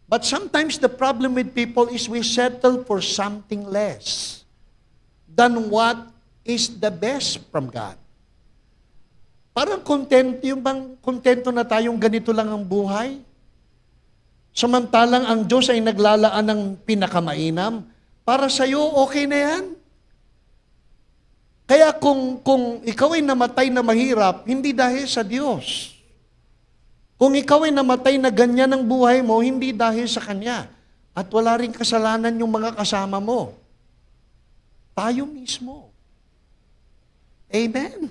But sometimes the problem with people is we settle for something less than what is the best from God. Parang kontento na tayong ganito lang ang buhay. Samantalang ang Diyos ay naglalaan ng pinakamainam, para sa iyo, okay na yan. Kaya kung ikaw ay namatay na mahirap, hindi dahil sa Diyos. Kung ikaw ay namatay na ganyan ang buhay mo, hindi dahil sa Kanya. At wala rin kasalanan yung mga kasama mo. Tayo mismo. Amen.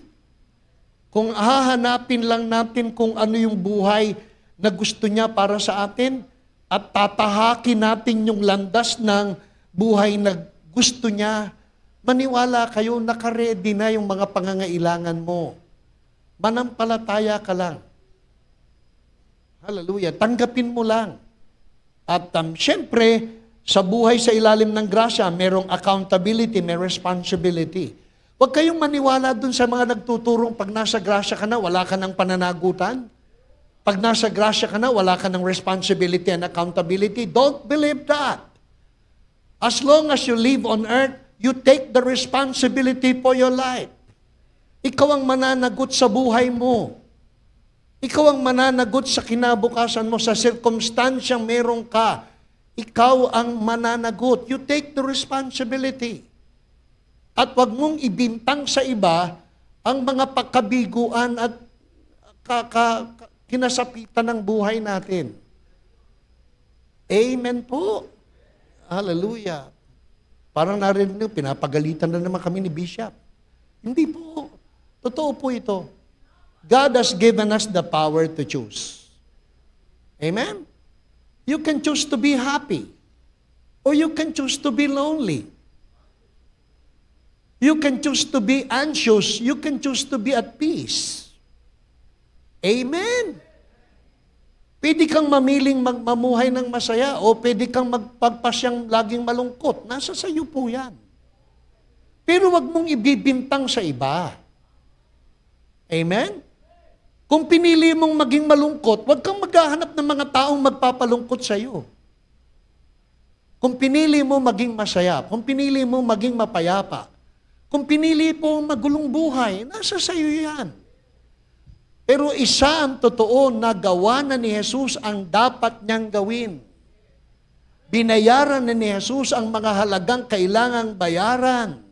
Kung hahanapin lang natin kung ano yung buhay na gusto niya para sa atin, at tatahakin natin yung landas ng buhay na gusto niya, maniwala kayo, nakaredy na yung mga pangangailangan mo. Manampalataya ka lang. Hallelujah. Tanggapin mo lang. At syempre, sa buhay sa ilalim ng grasya, merong accountability, may responsibility. Huwag kayong maniwala dun sa mga nagtuturong pag nasa grasya ka na, wala ka ng pananagutan. Pag nasa grasya ka na, wala ka ng responsibility and accountability. Don't believe that. As long as you live on earth, you take the responsibility for your life. Ikaw ang mananagot sa buhay mo. Ikaw ang mananagot sa kinabukasan mo, sa sirkumstansyang meron ka. Ikaw ang mananagot. You take the responsibility. At wag mong ibintang sa iba ang mga pagkabiguan at kinasapitan ng buhay natin. Amen po. Hallelujah. Parang narinig niyo, pinapagalitan na naman kami ni Bishop. Hindi po. Totoo po ito. God has given us the power to choose. Amen? You can choose to be happy. Or you can choose to be lonely. You can choose to be anxious. You can choose to be at peace. Amen? Pwede kang mamiling mamuhay ng masaya o pwede kang magpagpasyang laging malungkot. Nasa sayo po yan. Pero wag mong ibibintang sa iba. Amen? Kung pinili mong maging malungkot, wag kang maghahanap ng mga taong magpapalungkot sa iyo. Kung pinili mo maging masaya, kung pinili mo maging mapayapa, kung pinili mo magulong buhay, nasa sayo yan. Pero isa ang totoo na gawa na ni Jesus ang dapat niyang gawin. Binayaran na ni Jesus ang mga halagang kailangang bayaran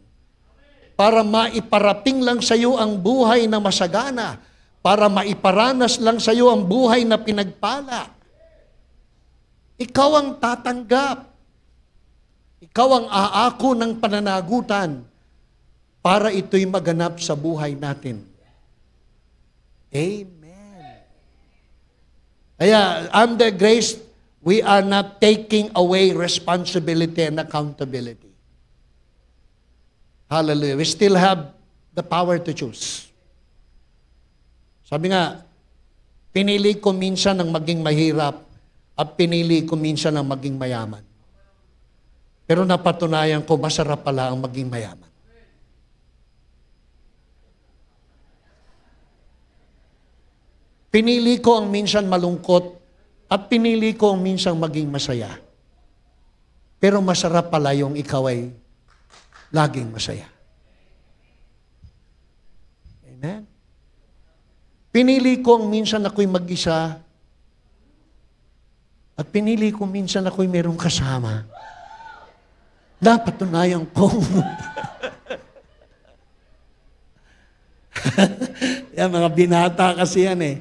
para maiparating lang sa iyo ang buhay na masagana, para maiparanas lang sa iyo ang buhay na pinagpala. Ikaw ang tatanggap. Ikaw ang aako ng pananagutan para ito'y maganap sa buhay natin. Amen. Kaya, under grace, we are not taking away responsibility and accountability. Hallelujah. We still have the power to choose. Sabi nga, pinili ko minsan ng maging mahirap at pinili ko minsan ng maging mayaman. Pero napatunayan ko, masarap pala ang maging mayaman. Pinili ko ang minsan malungkot at pinili ko ang minsan maging masaya. Pero masarap pala yung ikaw ay laging masaya. Amen? Pinili ko ang minsan ako'y mag-isa at pinili ko minsan ako'y merong kasama. Napatunayan ko. Yan, mga binata kasi yan eh.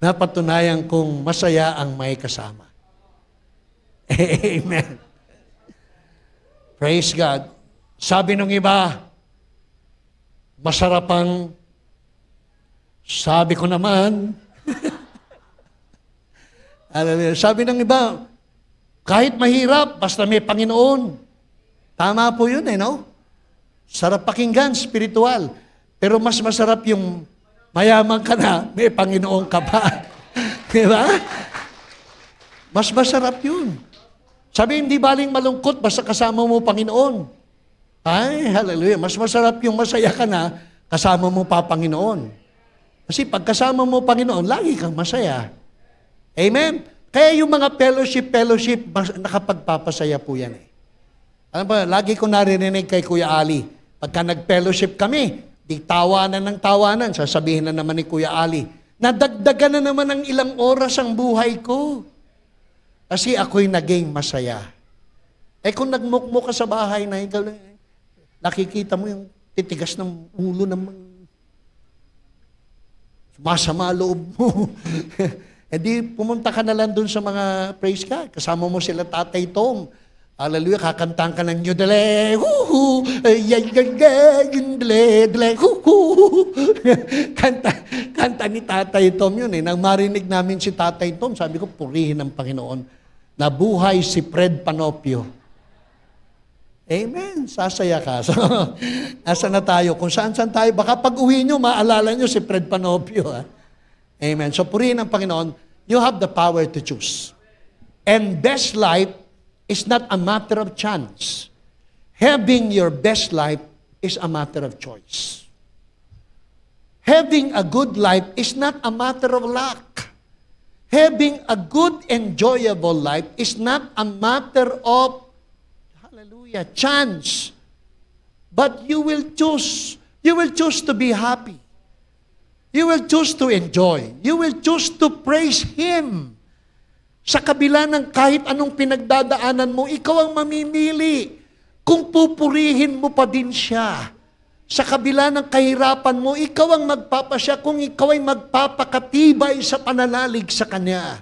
Napatunayan kong masaya ang may kasama. Amen. Praise God. Sabi nung iba, masarap ang, sabi ko naman, sabi ng iba, kahit mahirap, basta may Panginoon. Tama po yun no? Sarap pakinggan, spiritual. Pero mas masarap yung mayaman ka na, may Panginoon ka pa. Di ba? Mas masarap yun. Sabi, hindi baling malungkot, basta kasama mo Panginoon. Ay, hallelujah. Mas masarap yung masaya ka na, kasama mo pa Panginoon. Kasi pag kasama mo Panginoon, lagi kang masaya. Amen? Kaya yung mga fellowship, nakapagpapasaya po yan eh. Alam ba, lagi ko naririnig kay Kuya Ali, pagka nag-fellowship kami, di tawanan ng tawanan, sasabihin na naman ni Kuya Ali, nadagdagan na naman ng ilang oras ang buhay ko. Kasi ako'y naging masaya. Eh kung nagmukmuk ka sa bahay na ikaw, nakikita mo yung titigas ng ulo ng masama loob mo. Eh di pumunta ka na lang dun sa mga praise God. Kasama mo sila Tatay Tom. Hallelujah, kakantahan ka ng New Dele, huhu, kanta ni Tatay Tom yun eh. Nang marinig namin si Tatay Tom, sabi ko, purihin ng Panginoon. Nabuhay si Fred Panopio. Amen, sasaya ka. So, nasa na tayo? Kung saan-saan tayo, baka pag uwi nyo, maalala nyo si Fred Panopio. Ha? Amen. So, purihin ng Panginoon, you have the power to choose. And best life is not a matter of chance. Having your best life is a matter of choice. Having a good life is not a matter of luck. Having a good, enjoyable life is not a matter of, hallelujah, chance. But you will choose. You will choose to be happy. You will choose to enjoy. You will choose to praise Him. Sa kabila ng kahit anong pinagdadaanan mo, ikaw ang mamimili kung pupurihin mo pa din siya. Sa kabila ng kahirapan mo, ikaw ang magpapasya kung ikaw ay magpapakatibay sa pananalig sa Kanya.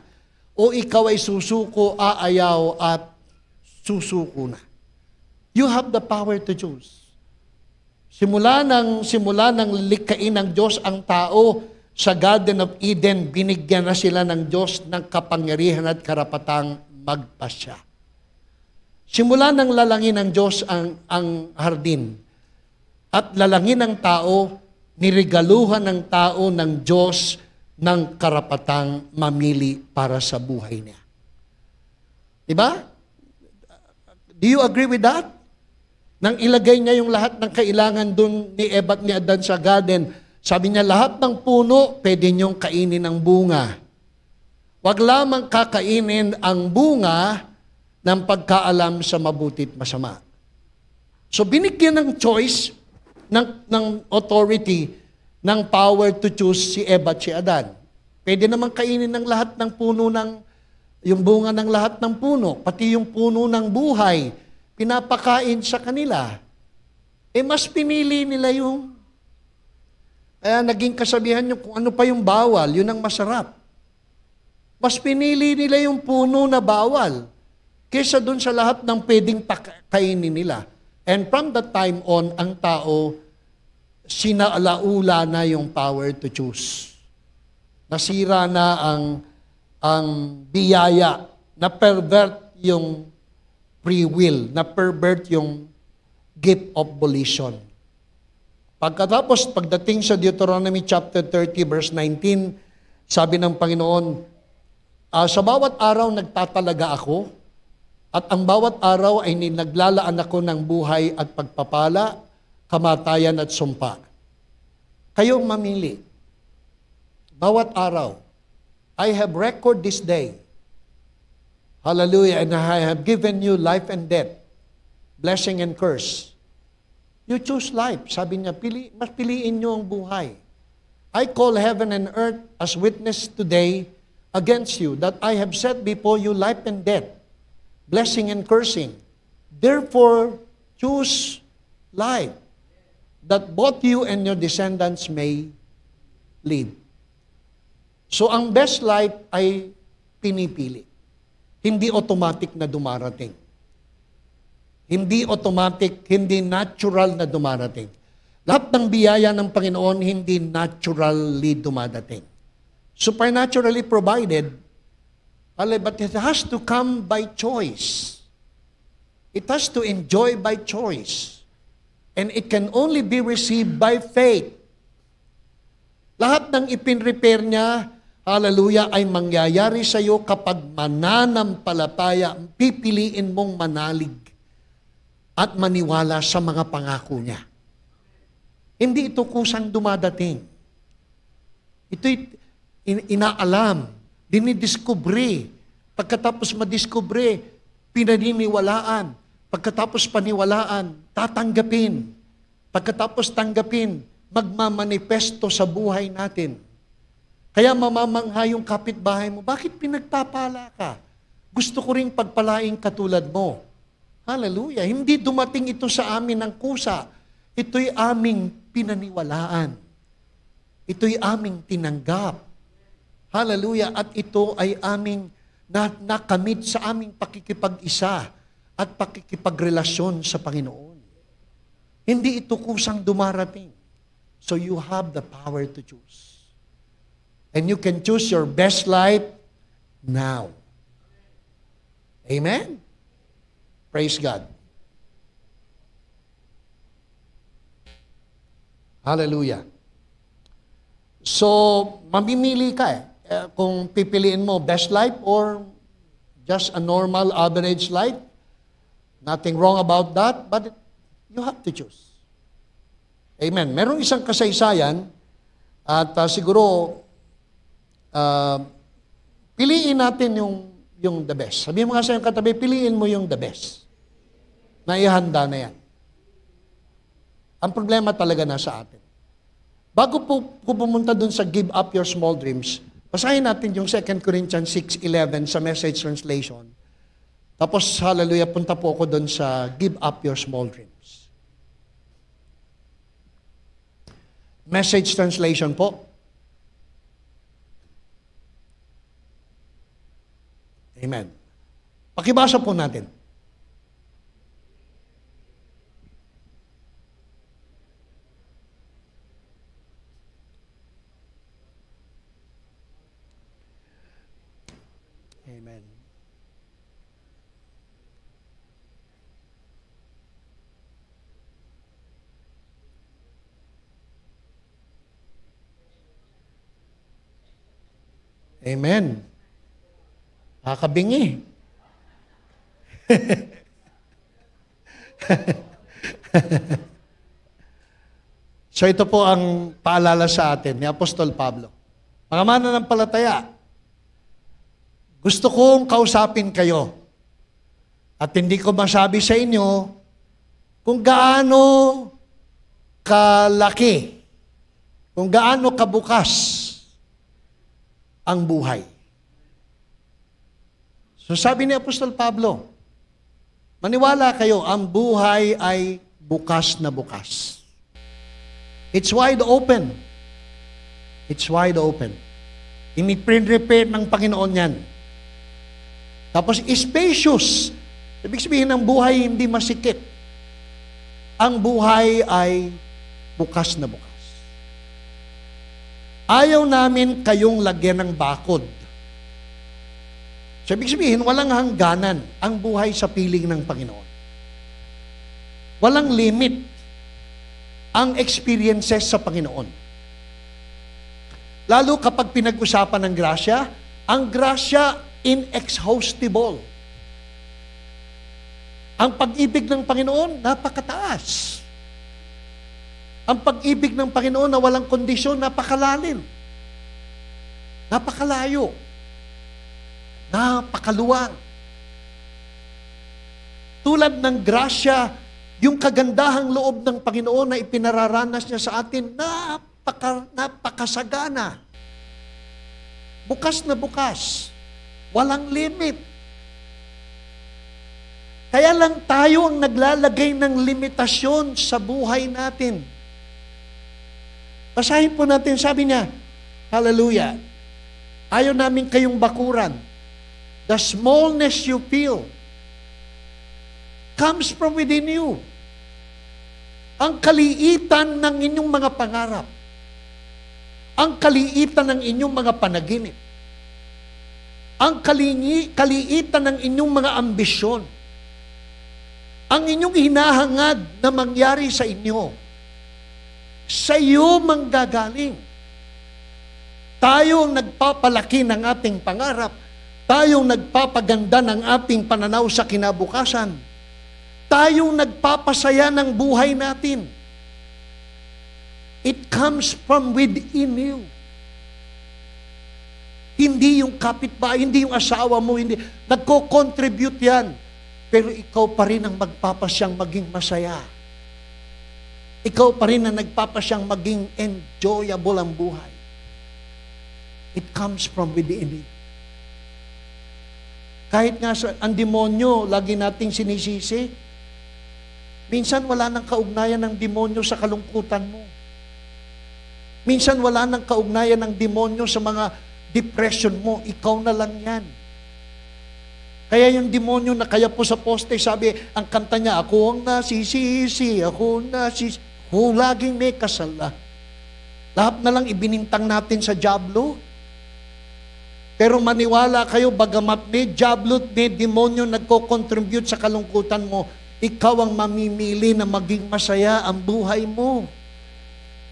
o ikaw ay susuko, aayaw, at susuko na. You have the power to choose. Simula ng likhain ng Diyos ang tao sa Garden of Eden, binigyan na sila ng Diyos ng kapangyarihan at karapatang magpasya. Simula ng lalangin ng Diyos ang hardin at lalangin ng tao, niregaluhan ng tao ng Diyos ng karapatang mamili para sa buhay niya. Diba? Do you agree with that? Nang ilagay niya yung lahat ng kailangan dun ni Eva at ni Adan sa garden, sabi niya, lahat ng puno, pwede niyong kainin ang bunga. Huwag lamang kakainin ang bunga ng pagkaalam sa mabuti't masama. So binigyan ng choice, ng authority, ng power to choose si Eva at si Adan. Pwede naman kainin ng lahat ng puno yung bunga ng lahat ng puno, pati yung puno ng buhay, pinapakain sa kanila. Mas pinili nila yung, naging kasabihan yung kung ano pa yung bawal, yun ang masarap. Mas pinili nila yung puno na bawal, kaysa dun sa lahat ng pwedeng kainin nila. And from that time on, ang tao, sinalaula na yung power to choose. Nasira na ang biyaya, na-pervert yung free will, na-pervert yung gift of volition. Pagdating sa Deuteronomy chapter 30, verse 19, sabi ng Panginoon, sa bawat araw nagtatalaga ako, at ang bawat araw ay naglalaan ako ng buhay at pagpapala, kamatayan at sumpa. Kayong mamili. Bawat araw. I have record this day. Hallelujah. And I have given you life and death, blessing and curse. You choose life. Sabi niya, mas piliin niyo ang buhay. I call heaven and earth as witness today against you that I have set before you life and death, blessing and cursing. Therefore, choose life, that both you and your descendants may live. So, ang best life ay pinipili. Hindi automatic na dumarating. Hindi automatic, hindi natural na dumarating. Lahat ng biyaya ng Panginoon, hindi naturally dumadating. Supernaturally provided, but it has to come by choice. It has to enjoy by choice. And it can only be received by faith. Lahat ng ipinrepair niya, hallelujah, ay mangyayari sa iyo kapag mananampalataya, pipiliin mong manalig at maniwala sa mga pangako niya. Hindi ito kusang dumadating. Ito'y inaalam, dinidiskubre. Pagkatapos madiskubre, pinaniniwalaan. Pagkatapos paniwalaan, tatanggapin. Pagkatapos tanggapin, magmamanifesto sa buhay natin. Kaya mamamangha yung kapitbahay mo, bakit pinagpapala ka? Gusto ko ring pagpalaing katulad mo. Hallelujah. Hindi dumating ito sa amin ng kusa. Ito'y aming pinaniwalaan. Ito'y aming tinanggap. Hallelujah. At ito ay aming nakamit sa aming pakikipag-isa at pakikipagrelasyon sa Panginoon. Hindi ito kusang dumarating. So you have the power to choose. And you can choose your best life now. Amen? Praise God. Hallelujah. So, mamimili ka kung pipiliin mo best life or just a normal, average life. Nothing wrong about that, but you have to choose. Amen. Merong isang kasaysayan at siguro piliin natin yung the best. Sabihin mo nga sa iyong katabi, piliin mo yung the best. Naihanda na yan. Ang problema talaga nasa atin. Bago po pumunta dun sa give up your small dreams, basahin natin yung 2 Corinthians 6:11 sa Message Translation. Tapos, hallelujah, punta po ako dun sa give up your small dreams. Message Translation po. Amen. Pakibasa po natin. Amen. Amen. Nakakabingi. So ito po ang paalala sa atin ni Apostol Pablo. Mga mananampalataya, gusto kong kausapin kayo at hindi ko masabi sa inyo kung gaano kalaki, kung gaano kabukas ang buhay. So sabi ni Apostol Pablo, maniwala kayo, ang buhay ay bukas na bukas. It's wide open. It's wide open. Ini-prepare ng Panginoon yan. Tapos spacious. Ibig sabihin ng buhay hindi masikip. Ang buhay ay bukas na bukas. Ayaw namin kayong lagyan ng bakod. So, ibig sabihin, walang hangganan ang buhay sa piling ng Panginoon. Walang limit ang experiences sa Panginoon. Lalo kapag pinag-usapan ng grasya, ang grasya inexhaustible. Ang pag-ibig ng Panginoon, napakataas. Ang pag-ibig ng Panginoon na walang kondisyon, napakalalim. Napakalayo. Napakaluwang. Tulad ng grasya, yung kagandahang loob ng Panginoon na ipinararanas niya sa atin, napakasagana. Bukas na bukas. Walang limit. Kaya lang tayo ang naglalagay ng limitasyon sa buhay natin. Basahin po natin, sabi niya, hallelujah, ayaw namin kayong bakuran. The smallness you feel comes from within you. Ang kaliitan ng inyong mga pangarap. Ang kaliitan ng inyong mga panaginip. Ang kaliitan ng inyong mga ambisyon. Ang inyong hinahangad na mangyari sa inyo. Sa iyo manggagaling. Tayo ang nagpapalaki ng ating pangarap. Tayo ang nagpapaganda ng ating pananaw sa kinabukasan. Tayo ang nagpapasaya ng buhay natin. It comes from within you. Hindi yung kapitbahay, hindi yung asawa mo, hindi. Nagko-contribute yan. Pero ikaw pa rin ang magpapasyang maging masaya. Ikaw pa rin ang nagpapasyang maging enjoyable ang buhay. It comes from within you. Kahit nga ang demonyo, lagi nating sinisisi, minsan wala nang kaugnayan ng demonyo sa kalungkutan mo. Minsan wala nang kaugnayan ng demonyo sa mga depression mo. Ikaw na lang yan. Kaya yung demonyo na kaya po sa poste, sabi, ang kanta niya, ako ang nasisisi, ako ang nasisisi. Laging may kasala. Lahat na lang ibinintang natin sa diablo. Pero maniwala kayo, bagamat may diablo at may demonyo nagko-contribute sa kalungkutan mo, ikaw ang mamimili na maging masaya ang buhay mo.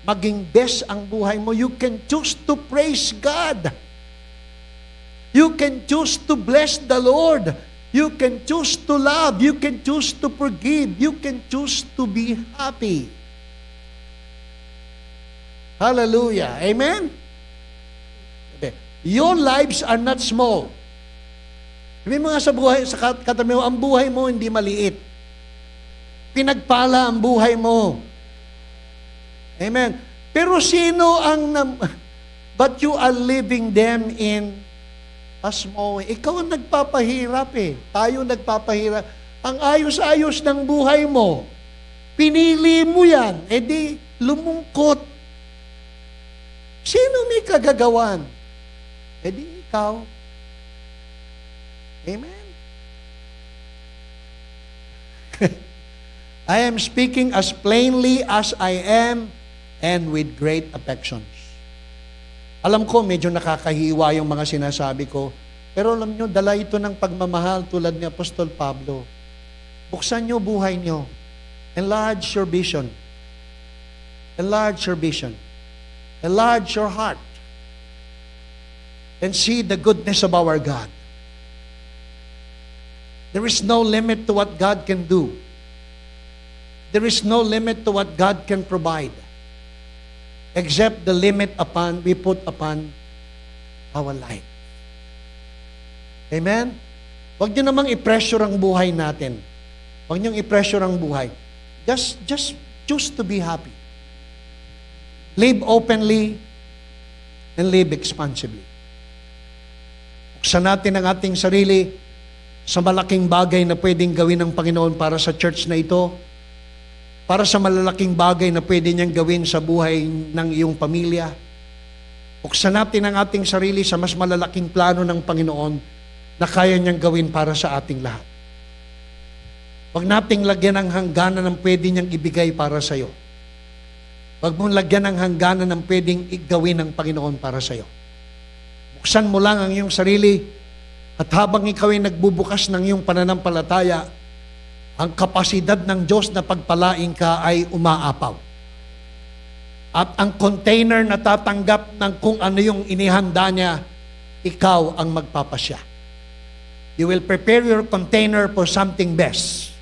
Maging best ang buhay mo. You can choose to praise God. You can choose to bless the Lord. You can choose to love. You can choose to forgive. You can choose to be happy. Hallelujah. Amen? Your lives are not small. Sabi mo nga sa buhay, sa katabi mo, ang buhay mo hindi maliit. Pinagpala ang buhay mo. Amen. Pero sino ang but you are living them in a small way. Ikaw ang nagpapahirap eh. Tayo nagpapahirap. Ang ayos-ayos ng buhay mo, pinili mo yan, edi lumungkot. Sino may kagagawan? Edi ikaw. Amen. I am speaking as plainly as I am and with great affections. Alam ko, medyo nakakahiwa yung mga sinasabi ko, pero alam nyo, dala ito ng pagmamahal tulad ni Apostol Pablo. Buksan nyo buhay nyo. Enlarge your vision. Enlarge your vision. Enlarge your heart. And see the goodness of our God. There is no limit to what God can do. There is no limit to what God can provide. Except the limit we put upon our life. Amen? Huwag nyo namang i-pressure ang buhay natin. Huwag nyo i-pressure ang buhay. Just choose to be happy. Live openly and live expansively. Buksan natin ang ating sarili sa malaking bagay na pwedeng gawin ng Panginoon para sa church na ito, para sa malalaking bagay na pwede niyang gawin sa buhay ng iyong pamilya. Buksan natin ang ating sarili sa mas malalaking plano ng Panginoon na kaya niyang gawin para sa ating lahat. Huwag nating lagyan ng hangganan ng pwede niyang ibigay para sa iyo. Huwag mong lagyan ng hangganan ng pwedeng gawin ng Panginoon para sa iyo. Buksan mo lang ang iyong sarili at habang ikaw ay nagbubukas ng iyong pananampalataya, ang kapasidad ng Diyos na pagpalain ka ay umaapaw. At ang container na tatanggap ng kung ano yung inihanda niya, ikaw ang magpapasya. You will prepare your container for something best.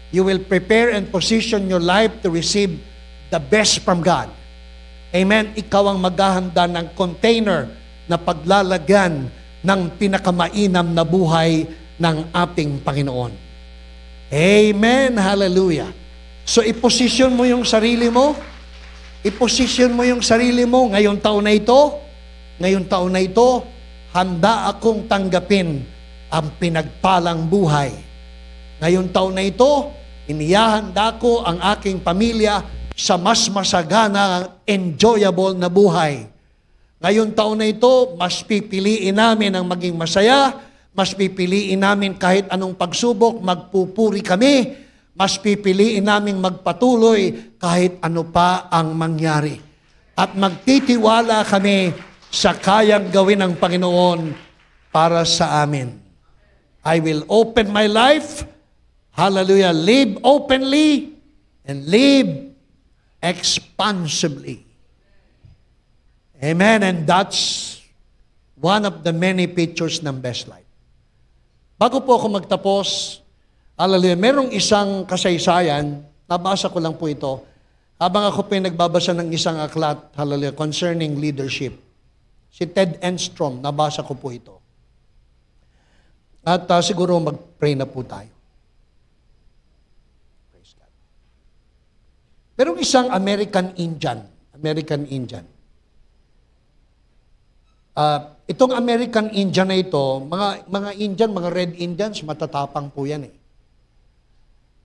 You will prepare and position your life to receive the best from God. Amen? Ikaw ang maghahanda ng container na paglalagyan ng pinakamainam na buhay ng ating Panginoon. Amen. Hallelujah. So, iposisyon mo yung sarili mo. Iposisyon mo yung sarili mo ngayong taon na ito. Ngayong taon na ito, handa akong tanggapin ang pinagpalang buhay. Ngayong taon na ito, inihahanda ko ang aking pamilya sa mas masagana, enjoyable na buhay. Ngayong taon na ito, mas pipiliin namin ang maging masaya, mas pipiliin namin kahit anong pagsubok, magpupuri kami, mas pipiliin namin magpatuloy kahit ano pa ang mangyari. At magtitiwala kami sa kayang gawin ng Panginoon para sa amin. I will open my life, hallelujah, live openly and live expansively. Amen. And that's one of the many pictures ng best life. Bago po ako magtapos, hallelujah, merong isang kasaysayan, nabasa ko lang po ito, habang ako po nagbabasa ng isang aklat, hallelujah, concerning leadership. Si Ted Enstrom, nabasa ko po ito. At siguro mag-pray na po tayo. Praise God. Merong isang American Indian. Itong American Indian na ito, mga Indian, mga Red Indians, matatapang po yan eh.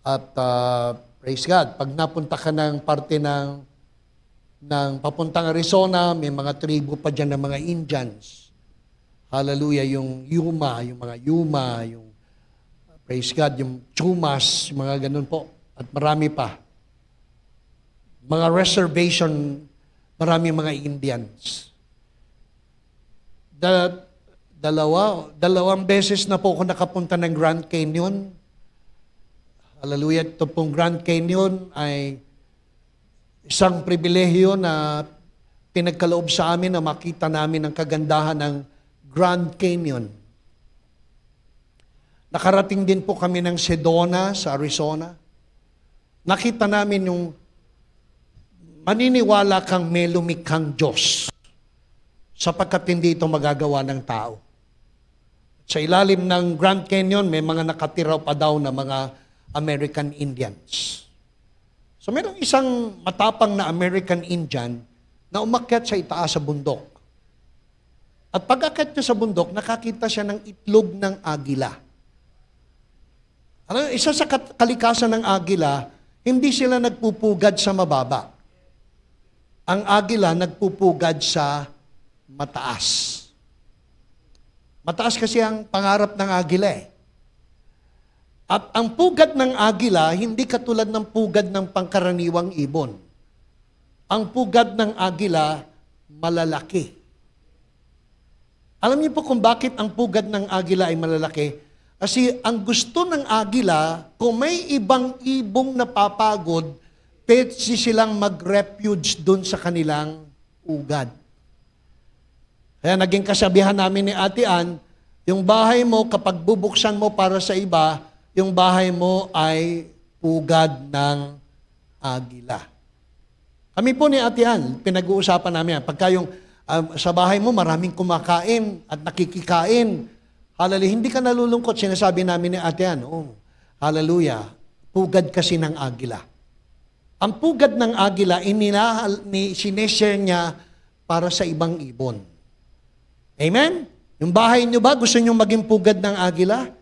At praise God, pag napunta ka ng parte ng papuntang Arizona, may mga tribo pa dyan ng mga Indians. Hallelujah, yung mga Yuma, yung praise God, yung Chumas, mga ganun po. At marami pa. Mga reservation, marami mga Indians. Dalawang beses na po ako nakapunta ng Grand Canyon. Hallelujah. Ito pong Grand Canyon ay isang pribilehiyo na pinagkaloob sa amin na makita namin ang kagandahan ng Grand Canyon. Nakarating din po kami ng Sedona sa Arizona. Nakita namin yung maniniwala kang may lumikhang Diyos sapagkat hindi ito magagawa ng tao. Sa ilalim ng Grand Canyon, may mga nakatira pa daw na mga American Indians. So mayroong isang matapang na American Indian na umakyat sa itaas sa bundok. At pag-akyat niya sa bundok, nakakita siya ng itlog ng agila. Isa sa kalikasan ng agila, hindi sila nagpupugad sa mababa. Ang agila nagpupugad sa mataas. Mataas kasi ang pangarap ng agila eh. At ang pugad ng agila, hindi katulad ng pugad ng pangkaraniwang ibon. Ang pugad ng agila, malalaki. Alam niyo po kung bakit ang pugad ng agila ay malalaki? Kasi ang gusto ng agila, kung may ibang ibong napapagod, pwede silang mag-refuge doon sa kanilang ugad. Kaya naging kasabihan namin ni Ate Ann, yung bahay mo, kapag bubuksan mo para sa iba, yung bahay mo ay pugad ng agila. Kami po ni Ate Ann, pinag-uusapan namin yan. Pagka yung sa bahay mo, maraming kumakain at nakikikain. Hallelujah. Hindi ka nalulungkot, sinasabi namin ni Ate Ann, oh, hallelujah, pugad kasi ng agila. Ang pugad ng agila, sineshare niya para sa ibang ibon. Amen? Yung bahay niyo ba, gusto niyo maging pugad ng agila?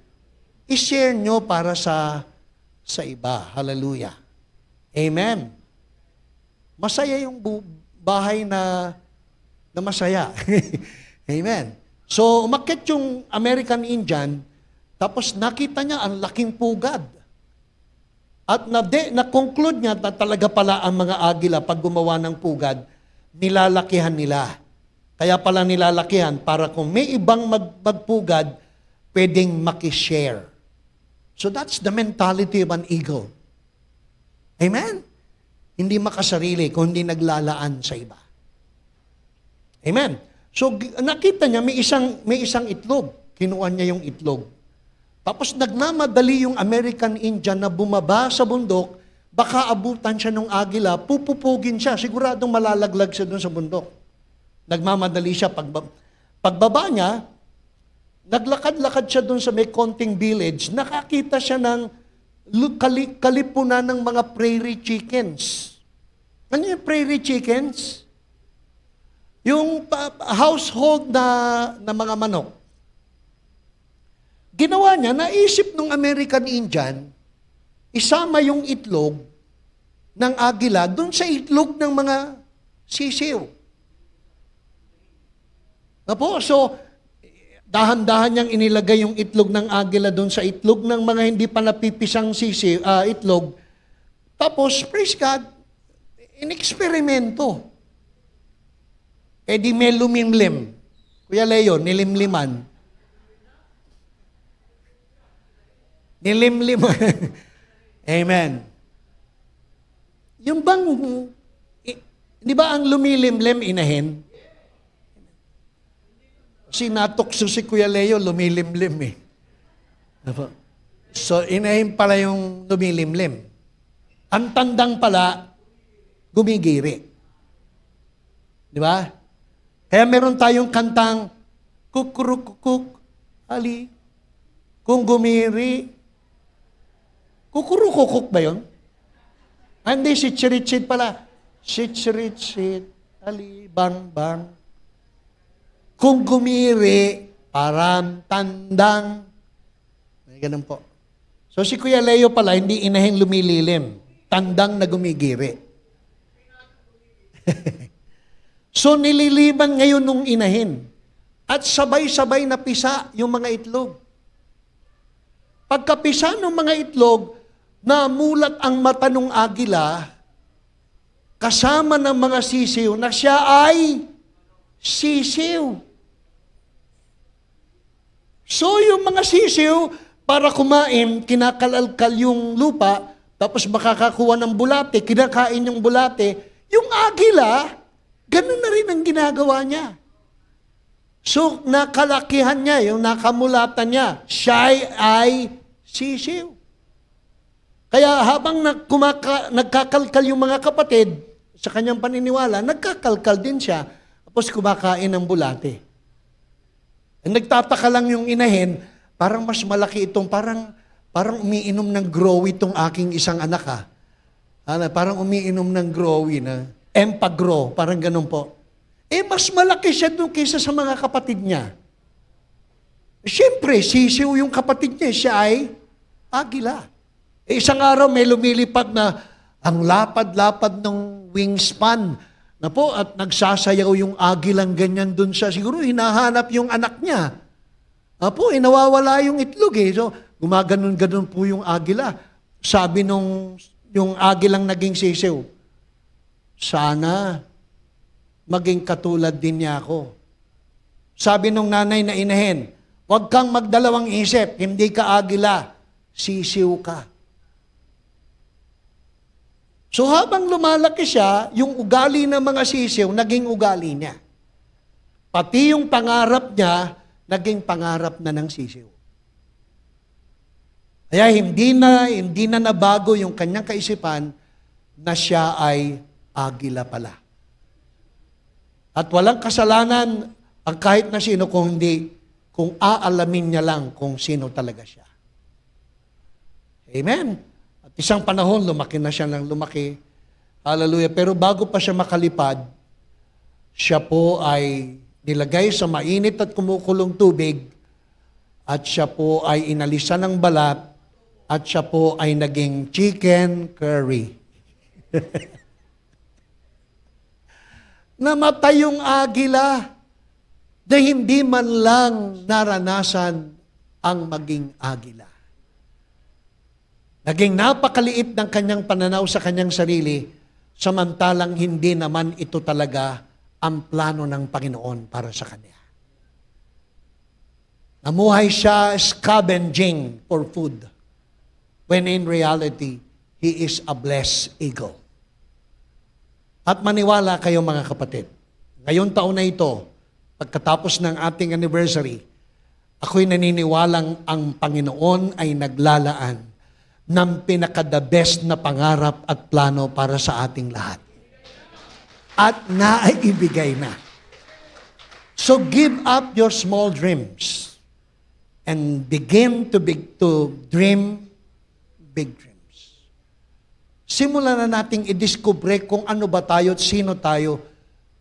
I-share niyo para sa iba. Hallelujah. Amen. Masaya yung bahay na masaya. Amen. So, umakyat yung American Indian, tapos nakita niya ang laking pugad. At na-conclude niya na talaga pala ang mga agila pag gumawa ng pugad, nilalakihan nila. Kaya pala nilalakihan para kung may ibang magpugad, pwedeng makishare. So that's the mentality of an eagle. Amen? Hindi makasarili kung hindi naglalaan sa iba. Amen? So nakita niya may isang itlog. Kinuha niya yung itlog. Tapos nagmamadali yung American Indian na bumaba sa bundok, baka abutan siya ng agila, pupupugin siya, siguradong malalaglag siya doon sa bundok. Nagmamadali siya. Pagbaba niya, naglakad-lakad siya doon sa may konting village, nakakita siya ng kalipunan ng mga prairie chickens. Ano yung prairie chickens? Yung household na mga manok. Ginawa niya, naisip ng American Indian, isama yung itlog ng agila doon sa itlog ng mga sisiw. So, dahan-dahan niyang inilagay yung itlog ng agila doon sa itlog ng mga hindi pa napipisang itlog. Tapos, praise God, in-eksperimento. Di may lumimlim. Kuya Leo, nilimliman. Nilimliman. Amen. Yung bang, di ba ang lumilimlim inahin? Sinatokso si Kuya Leo, lumilimlim eh. So, inahin pala yung lumilimlim. Ang tandang pala, gumigiri. Di ba? Kaya meron tayong kantang, kukurukukuk, ali, kung gumiri. Kukurukukuk ba yun? Hindi, sitchiritsit pala. Sitchiritsit, ali, bang, bang. Kung gumiri, parang tandang. May ganun po. So si Kuya Leo pala, hindi inahin lumililim. Tandang na gumigiri. So nililiban ngayon nung inahin. At sabay-sabay na pisa yung mga itlog. Pagkapisa ng mga itlog, namulat ang mata ng agila, kasama ng mga sisiw, na siya ay sisiw. So yung mga sisiw, para kumain, kinakalalkal yung lupa, tapos makakakuha ng bulate, kinakain yung bulate, yung agila, ganun na rin ang ginagawa niya. So nakalakihan niya, yung nakamulatan niya, siya ay sisiw. Kaya habang nagkakalkal yung mga kapatid, sa kanyang paniniwala, nagkakalkal din siya, tapos kumakain ng bulate. Nagtataka lang yung inahin, parang mas malaki itong, parang umiinom ng growy itong aking isang anak ha. Parang umiinom ng growy na, Empagro, parang ganun po. Mas malaki siya doon kaysa sa mga kapatid niya. Siyempre, sisiw yung kapatid niya, siya ay agila. Isang araw may lumilipad na ang lapad-lapad ng wingspan na po at nagsasayaw yung agilang ganyan dun sa siguro hinahanap yung anak niya. Apo, nawawala yung itlog eh. So, gumaganon-ganon po yung agila. Sabi yung agilang naging sisiw, sana maging katulad din niya ako. Sabi nung nanay na inahin, huwag kang magdalawang isip, hindi ka agila, sisiw ka. So habang lumalaki siya, yung ugali ng mga sisiw, naging ugali niya. Pati yung pangarap niya, naging pangarap na ng sisiw. Kaya hindi na nabago yung kanyang kaisipan na siya ay agila pala. At walang kasalanan ang kahit na sino kung aalamin niya lang kung sino talaga siya. Amen. At isang panahon, lumaki na siya ng lumaki. Hallelujah. Pero bago pa siya makalipad, siya po ay nilagay sa mainit at kumukulong tubig at siya po ay inalisan ng balat at siya po ay naging chicken curry. Namatay yung agila na hindi man lang naranasan ang maging agila. Naging napakaliit ng kanyang pananaw sa kanyang sarili, samantalang hindi naman ito talaga ang plano ng Panginoon para sa kanya. Namuhay siya scavenging for food, when in reality, he is a blessed eagle. At maniwala kayo mga kapatid, ngayong taon na ito, pagkatapos ng ating anniversary, ako'y naniniwalang ang Panginoon ay naglalaan ng pinaka-the best na pangarap at plano para sa ating lahat. At naibigay na. So give up your small dreams and begin to dream big dreams. Simulan na nating i-discover kung ano ba tayo at sino tayo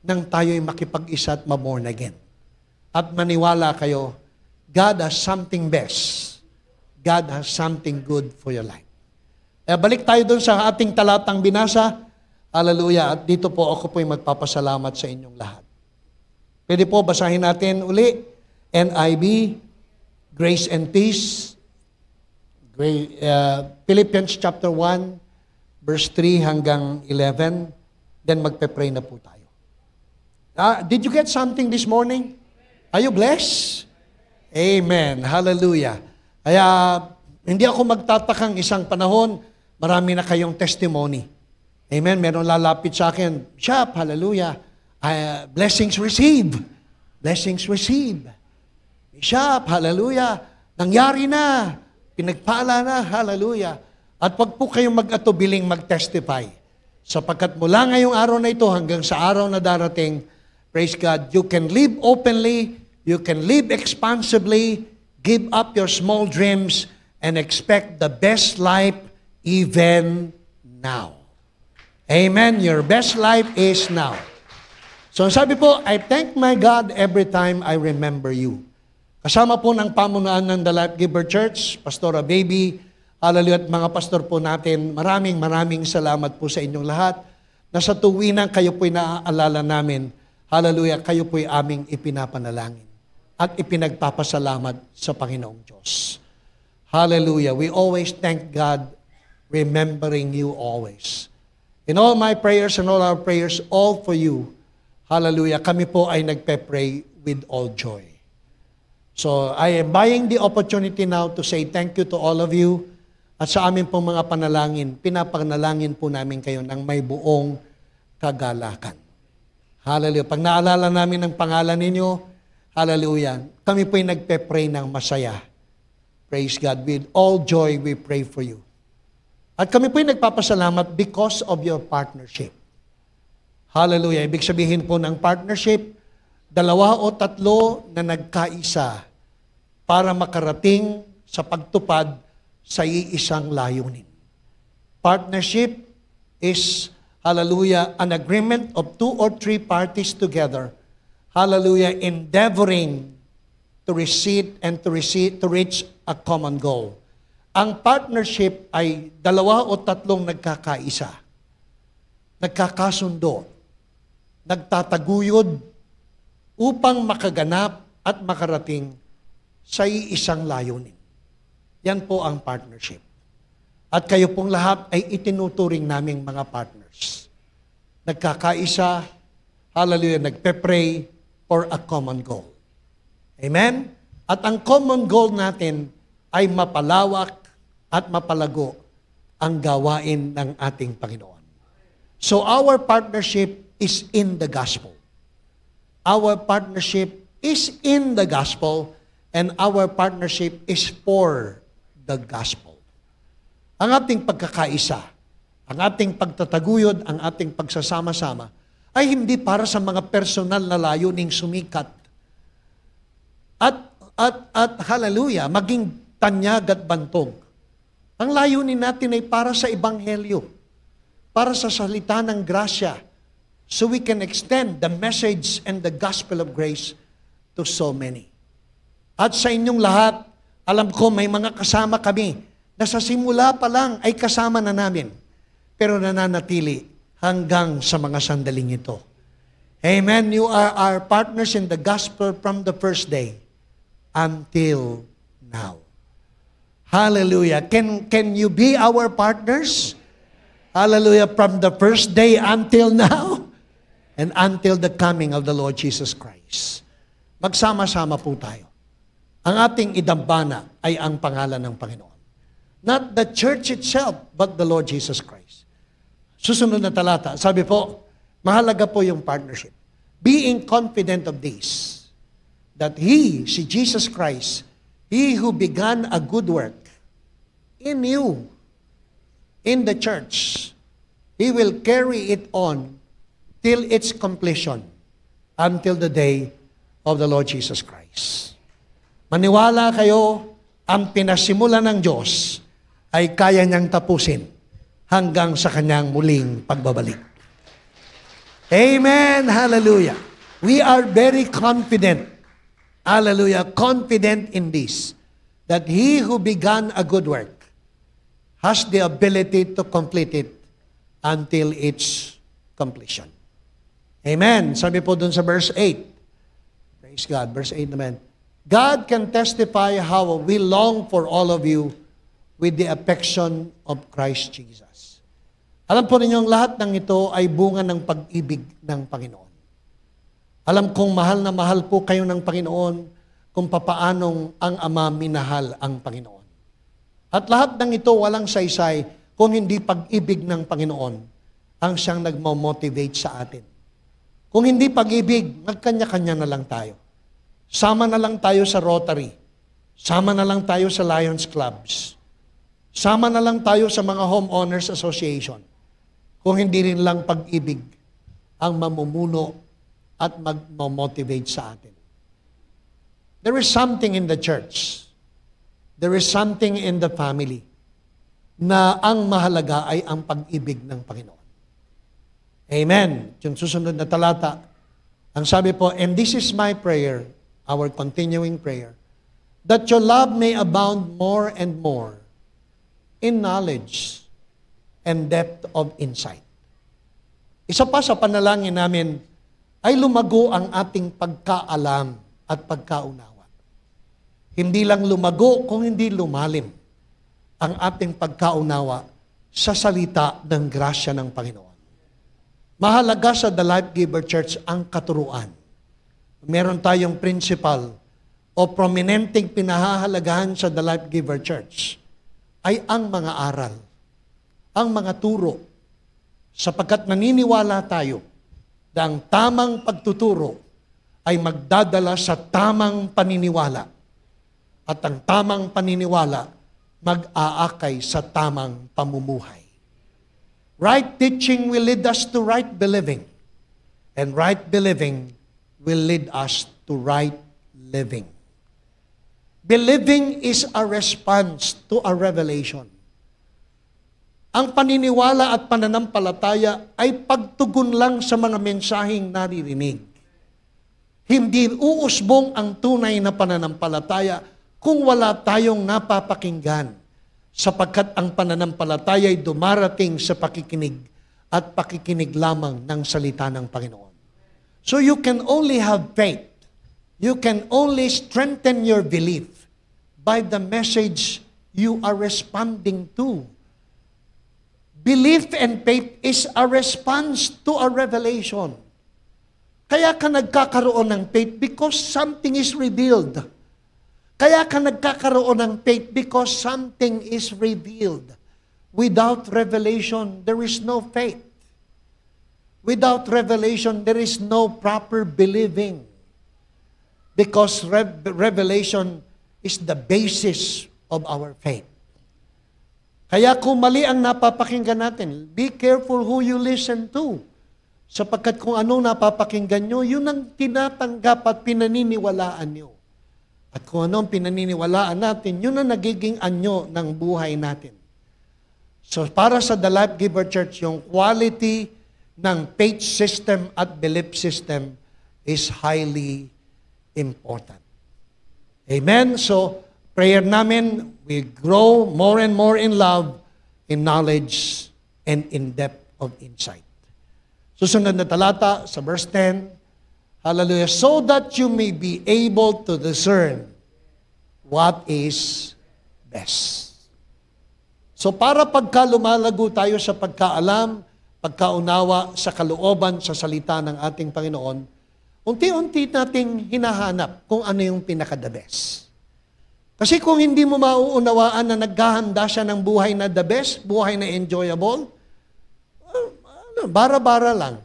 nang tayo'y makipag-isa at ma-born again. At maniwala kayo, God has something best. God has something good for your life. Balik tayo dun sa ating talatang binasa. Hallelujah. At dito po ako po'y magpapasalamat sa inyong lahat. Pwede po basahin natin uli. NIV, Grace and Peace. Philippians chapter 1, verse 3 hanggang 11. Then magpe-pray na po tayo. Did you get something this morning? Are you blessed? Amen. Hallelujah. Kaya hindi ako magtatakang isang panahon, marami na kayong testimony. Amen. Meron lalapit sa akin, Shop, hallelujah. Blessings receive. Blessings receive. Shop, hallelujah. Nangyari na. Pinagpala na, hallelujah. At wag po kayong mag-atubiling mag-testify. Sapagkat mula ngayong araw na ito hanggang sa araw na darating, praise God, you can live openly, you can live expansively, give up your small dreams, and expect the best life even now. Amen. Your best life is now. So sabi po, I thank my God every time I remember you. Kasama po ng pamunuan ng The Life Giver Church, Pastora Baby, hallelujah, at mga pastor po natin, maraming salamat po sa inyong lahat na sa tuwinang kayo po'y naaalala namin, hallelujah, kayo po'y aming ipinapanalangin at ipinagpapasalamat sa Panginoong Diyos. Hallelujah. We always thank God, remembering you always. In all my prayers and all our prayers, all for you, hallelujah, kami po ay nagpe-pray with all joy. So, I am buying the opportunity now to say thank you to all of you at sa amin pong mga panalangin, pinapanalangin po namin kayo ng may buong kagalakan. Hallelujah. Pag naalala namin ang pangalan ninyo, hallelujah, kami po ay nagpe-pray ng masaya. Praise God. With all joy, we pray for you. At kami po ay nagpapasalamat because of your partnership. Hallelujah. Ibig sabihin po ng partnership, 2 o 3 na nagkaisa para makarating sa pagtupad sa iisang layunin. Partnership is, hallelujah, an agreement of 2 or 3 parties together, hallelujah, endeavoring to reach a common goal. Ang partnership ay 2 o 3 nagkakaisa, nagkakasundo, nagtataguyod upang makaganap at makarating sa iisang layunin. Yan po ang partnership. At kayo pong lahat ay itinuturing naming mga partners. Nagkakaisa, hallelujah, nagpe-pray for a common goal. Amen? At ang common goal natin ay mapalawak at mapalago ang gawain ng ating Panginoon. So our partnership is in the gospel. Our partnership is in the gospel and our partnership is for the gospel. Ang ating pagkakaisa, ang ating pagtataguyod, ang ating pagsasama-sama ay hindi para sa mga personal na layuning sumikat. At hallelujah, maging tanyag at bantog. Ang layunin natin ay para sa ebanghelyo, para sa salita ng grasya, so we can extend the message and the gospel of grace to so many. At sa inyong lahat, alam ko may mga kasama kami na sa simula pa lang ay kasama na namin, pero nananatili hanggang sa mga sandaling ito. Amen. You are our partners in the gospel from the first day until now. Hallelujah. Can you be our partners? Hallelujah. From the first day until now and until the coming of the Lord Jesus Christ. Magsama-sama po tayo. Ang ating idambana ay ang pangalan ng Panginoon. Not the church itself, but the Lord Jesus Christ. Susunod na talata, sabi po, mahalaga po yung partnership. Being confident of this, that He, si Jesus Christ, He who began a good work in you, in the church, He will carry it on till its completion, until the day of the Lord Jesus Christ. Maniwala kayo, ang pinasimula ng Diyos ay kaya niyang tapusin hanggang sa kanyang muling pagbabalik. Amen! Hallelujah! We are very confident, hallelujah, confident in this, that He who began a good work has the ability to complete it until its completion. Amen. Sabi po dun sa verse 8. Praise God. Verse 8 naman. God can testify how we long for all of you with the affection of Christ Jesus. Alam po ninyong lahat ng ito ay bunga ng pag-ibig ng Panginoon. Alam kong mahal na mahal po kayo ng Panginoon kung papaanong ang Ama minahal ang Panginoon. At lahat ng ito walang saysay kung hindi pag-ibig ng Panginoon ang siyang nagmo-motivate sa atin. Kung hindi pag-ibig, magkanya-kanya na lang tayo. Sama na lang tayo sa Rotary. Sama na lang tayo sa Lions Clubs. Sama na lang tayo sa mga Homeowners Association. Kung hindi rin lang pag-ibig ang mamumuno at mag-motivate sa atin. There is something in the church. There is something in the family na ang mahalaga ay ang pag-ibig ng Panginoon. Amen. Yung susunod na talata, ang sabi po, and this is my prayer, our continuing prayer, that your love may abound more and more in knowledge and depth of insight. Isa pa sa panalangin namin ay lumago ang ating pagkaalam at pagkaunawa. Hindi lang lumago, kung hindi lumalim ang ating pagkaunawa sa salita ng grasya ng Panginoon. Mahalaga sa The Life Giver Church ang katuruan. Meron tayong principal o prominenteng pinahahalagahan sa The Life Giver Church ay ang mga aral, ang mga turo, sapagkat naniniwala tayo na ang tamang pagtuturo ay magdadala sa tamang paniniwala at ang tamang paniniwala mag-aakay sa tamang pamumuhay. Right teaching will lead us to right believing, and right believing will lead us to right living. Believing is a response to a revelation. Ang paniniwala at pananampalataya ay pagtugon lang sa mga mensaheng naririnig. Hindi uusbong ang tunay na pananampalataya kung wala tayong napapakinggan, sapagkat ang pananampalataya ay dumarating sa pakikinig at pakikinig lamang ng salita ng Panginoon. So you can only have faith You can only strengthen your belief by the message you are responding to. Belief and faith is a response to a revelation. Kaya ka nagkakaroon ng faith because something is revealed. Kaya ka nagkakaroon ng faith because something is revealed. Without revelation, there is no faith. Without revelation, there is no proper believing. Because revelation is the basis of our faith. Kaya kung mali ang napapakinggan natin, be careful who you listen to. Sapagkat kung anong napapakinggan nyo, yun ang tinatanggap at pinaniniwalaan nyo. At kung anong pinaniniwalaan natin, yun ang nagiging anyo ng buhay natin. So para sa The Life Giver Church, yung quality ng faith system at belief system is highly important. Amen? So, prayer namin, we grow more and more in love, in knowledge, and in depth of insight. Susunod na talata sa verse 10, hallelujah, so that you may be able to discern what is best. So para pagka lumalago tayo sa pagkaalam, pagkaunawa sa kalooban, sa salita ng ating Panginoon, unti-unti nating hinahanap kung ano yung pinaka-the best. Kasi kung hindi mo mauunawaan na naghahanda siya ng buhay na the best, buhay na enjoyable, bara-bara lang.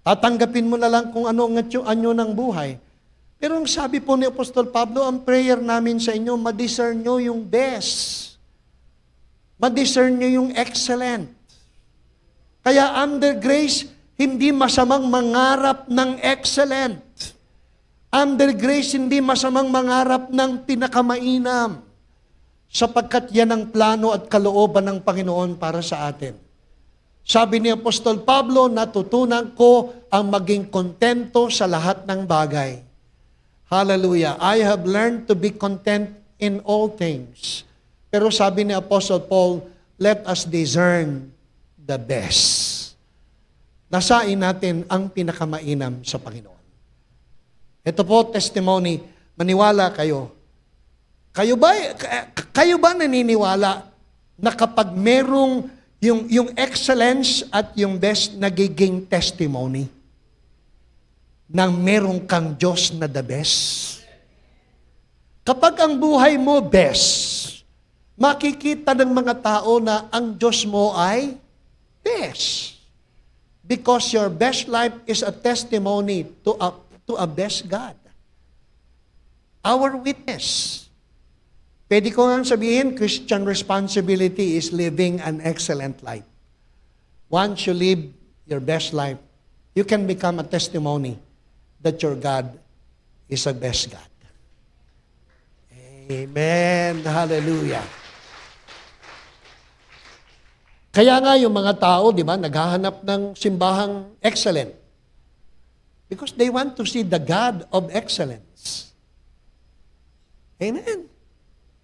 Tatanggapin mo na lang kung ano ang anyo ng buhay. Pero ang sabi po ni Apostol Pablo, ang prayer namin sa inyo, ma-discern nyo yung best. Ma-discern nyo yung excellent. Kaya under grace, hindi masamang mangarap ng excellent. Under grace, hindi masamang mangarap ng pinakamainam. Sapagkat yan ang plano at kalooban ng Panginoon para sa atin. Sabi ni Apostol Pablo, natutunan ko ang maging kontento sa lahat ng bagay. Hallelujah. I have learned to be content in all things. Pero sabi ni Apostle Paul, let us discern the best. Nasain natin ang pinakamainam sa Panginoon. Ito po, testimony, maniwala kayo. Kayo ba naniniwala na kapag merong yung excellence at yung best nagiging testimony nang merong kang Diyos na the best? Kapag ang buhay mo best, makikita ng mga tao na ang Diyos mo ay best. Because your best life is a testimony to a best God. Our witness. Pwede ko nga sabihin, Christian responsibility is living an excellent life. Once you live your best life, you can become a testimony that your God is a best God. Amen. Hallelujah. Kaya nga yung mga tao, di ba, naghahanap ng simbahang excellent. Because they want to see the God of excellence. Amen.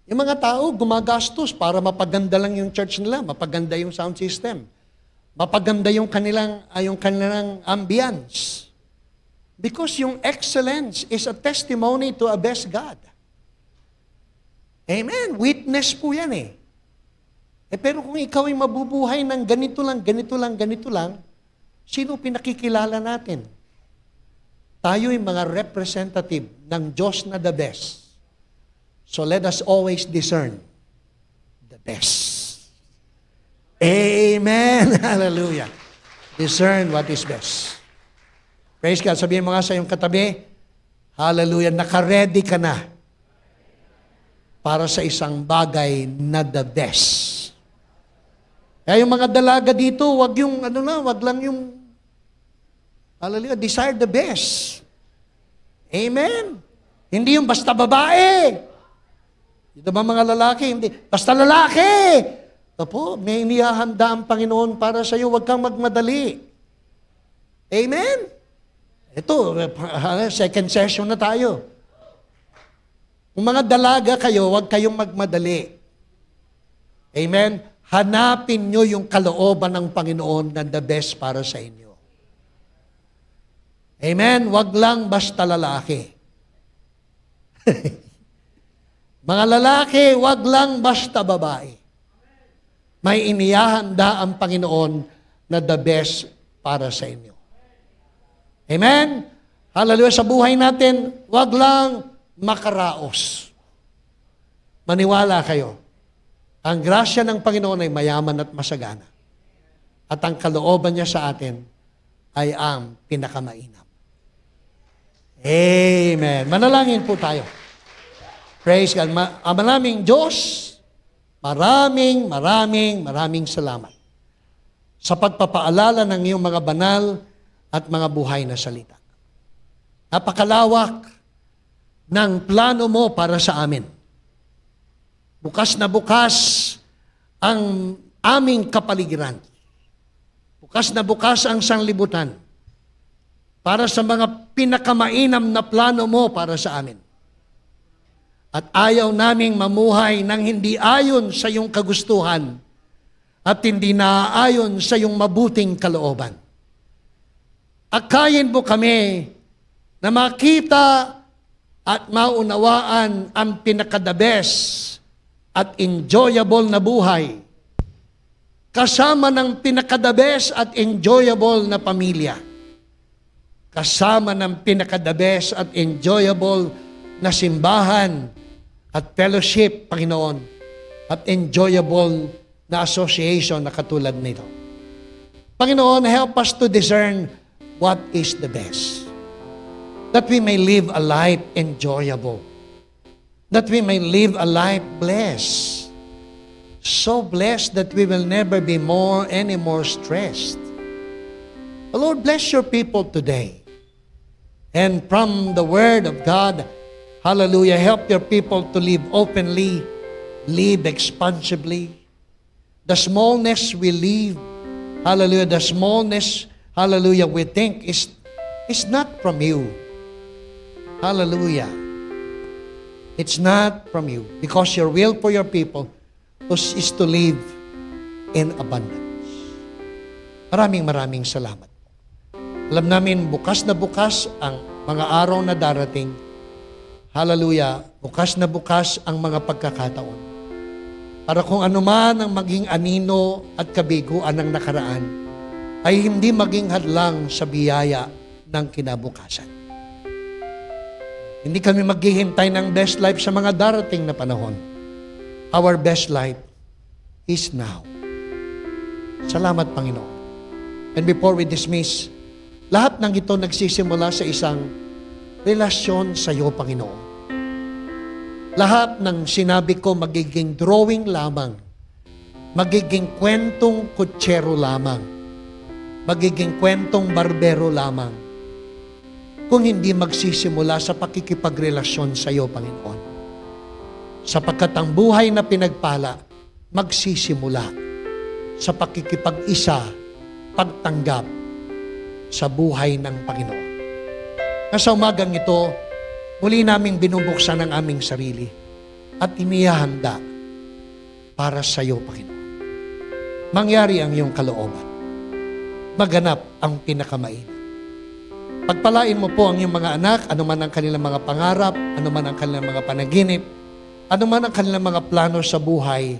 Yung mga tao gumagastos para mapaganda lang yung church nila, mapaganda yung sound system, mapaganda yung kanilang ambience. Because yung excellence is a testimony to a best God. Amen. Witness po yan eh. Pero kung ikaw ay mabubuhay ng ganito lang, sino pinakikilala natin? Tayo ay mga representative ng Diyos na the best. So let us always discern the best. Amen. Hallelujah. Discern what is best. Praise God. Sabihin mo nga sa iyong katabi, hallelujah, naka-ready ka na para sa isang bagay na the best. Kaya yung mga dalaga dito, wag lang yung, hallelujah, desire the best. Amen. Hindi yung basta babae. Dito ba mga lalaki? Hindi. Basta lalaki! Opo, may inihahanda ang Panginoon para sa iyo. Huwag kang magmadali. Amen? Ito, second session na tayo. Kung mga dalaga kayo, huwag kayong magmadali. Amen? Hanapin nyo yung kalooban ng Panginoon na the best para sa inyo. Amen? Huwag lang basta lalaki. Mga lalaki, wag lang basta babae. May inihahanda ang Panginoon na the best para sa inyo. Amen? Hallelujah. Sa buhay natin, wag lang makaraos. Maniwala kayo. Ang grasya ng Panginoon ay mayaman at masagana. At ang kalooban niya sa atin ay ang pinakamainam. Amen. Manalangin po tayo. Praise God. Ama naming Diyos, maraming salamat sa pagpapaalala ng iyong mga banal at mga buhay na salita. Napakalawak ng plano mo para sa amin. Bukas na bukas ang aming kapaligiran. Bukas na bukas ang sanglibutan para sa mga pinakamainam na plano mo para sa amin. At ayaw naming mamuhay ng hindi ayon sa iyong kagustuhan at hindi naaayon sa iyong mabuting kalooban. Akayin mo kami na makita at maunawaan ang pinaka-the best at enjoyable na buhay kasama ng pinaka-the best at enjoyable na pamilya. Kasama ng pinaka-the best at enjoyable na simbahan at fellowship, Panginoon, at enjoyable na association na katulad nito. Panginoon, help us to discern what is the best. That we may live a life enjoyable. That we may live a life blessed. So blessed that we will never be any more stressed. The Lord, bless your people today. And from the Word of God, hallelujah, help your people to live openly, live expansively. The smallness we live, hallelujah, the smallness, hallelujah, we think is not from you. Hallelujah. It's not from you. Because your will for your people is to live in abundance. Maraming salamat. Alam namin, bukas na bukas ang mga araw na darating. Hallelujah. Bukas na bukas ang mga pagkakataon. Para kung anuman ang maging anino at kabiguan ng nakaraan, ay hindi maging hadlang sa biyaya ng kinabukasan. Hindi kami maghihintay ng best life sa mga darating na panahon. Our best life is now. Salamat, Panginoon. And before we dismiss, lahat ng ito nagsisimula sa isang relasyon sa iyo, Panginoon. Lahat ng sinabi ko magiging drawing lamang, magiging kwentong kutsero lamang, magiging kwentong barbero lamang, kung hindi magsisimula sa pakikipagrelasyon sa iyo, Panginoon. Sapagkat ang buhay na pinagpala, magsisimula sa pakikipag-isa, pagtanggap sa buhay ng Panginoon. Sa umagang ito, muli naming binubuksan ang aming sarili at inihahanda para sa iyo, Panginoon. Mangyari ang iyong kalooban. Maganap ang pinakamainam. Pagpalain mo po ang iyong mga anak, anuman ang kanilang mga pangarap, anuman ang kanilang mga panaginip, anuman ang kanilang mga plano sa buhay.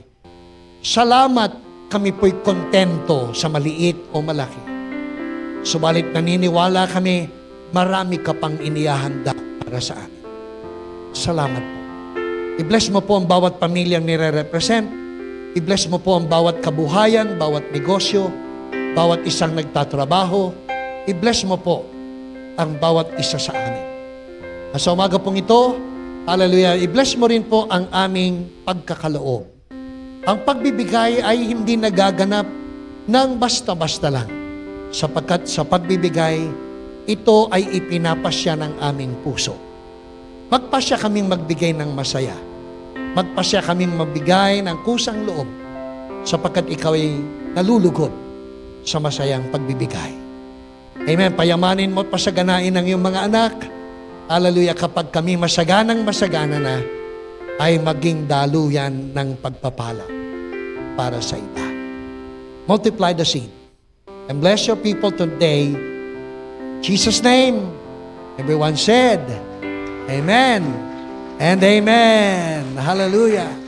Salamat, kami po'y kontento sa maliit o malaki. Subalit naniniwala kami, marami ka pang inihahanda para sa amin. Salamat po. I-bless mo po ang bawat pamilyang nire-represent. I-bless mo po ang bawat kabuhayan, bawat negosyo, bawat isang nagtatrabaho. I-bless mo po ang bawat isa sa amin. Sa umaga pong ito, hallelujah, i-bless mo rin po ang aming pagkakaloob. Ang pagbibigay ay hindi nagaganap ng basta-basta lang. Sapagkat sa pagbibigay, ito ay ipinapasya ng aming puso. Magpasya kaming magbigay ng masaya. Magpasya kaming magbigay ng kusang loob sapagkat ikaw ay nalulugod sa masayang pagbibigay. Amen. Payamanin mo at pasaganain ang iyong mga anak. Hallelujah. Kapag kami masagana na, ay maging daluyan ng pagpapala para sa iba. Multiply the seed and bless your people today. In Jesus' name, everyone said, Amen and amen. Hallelujah.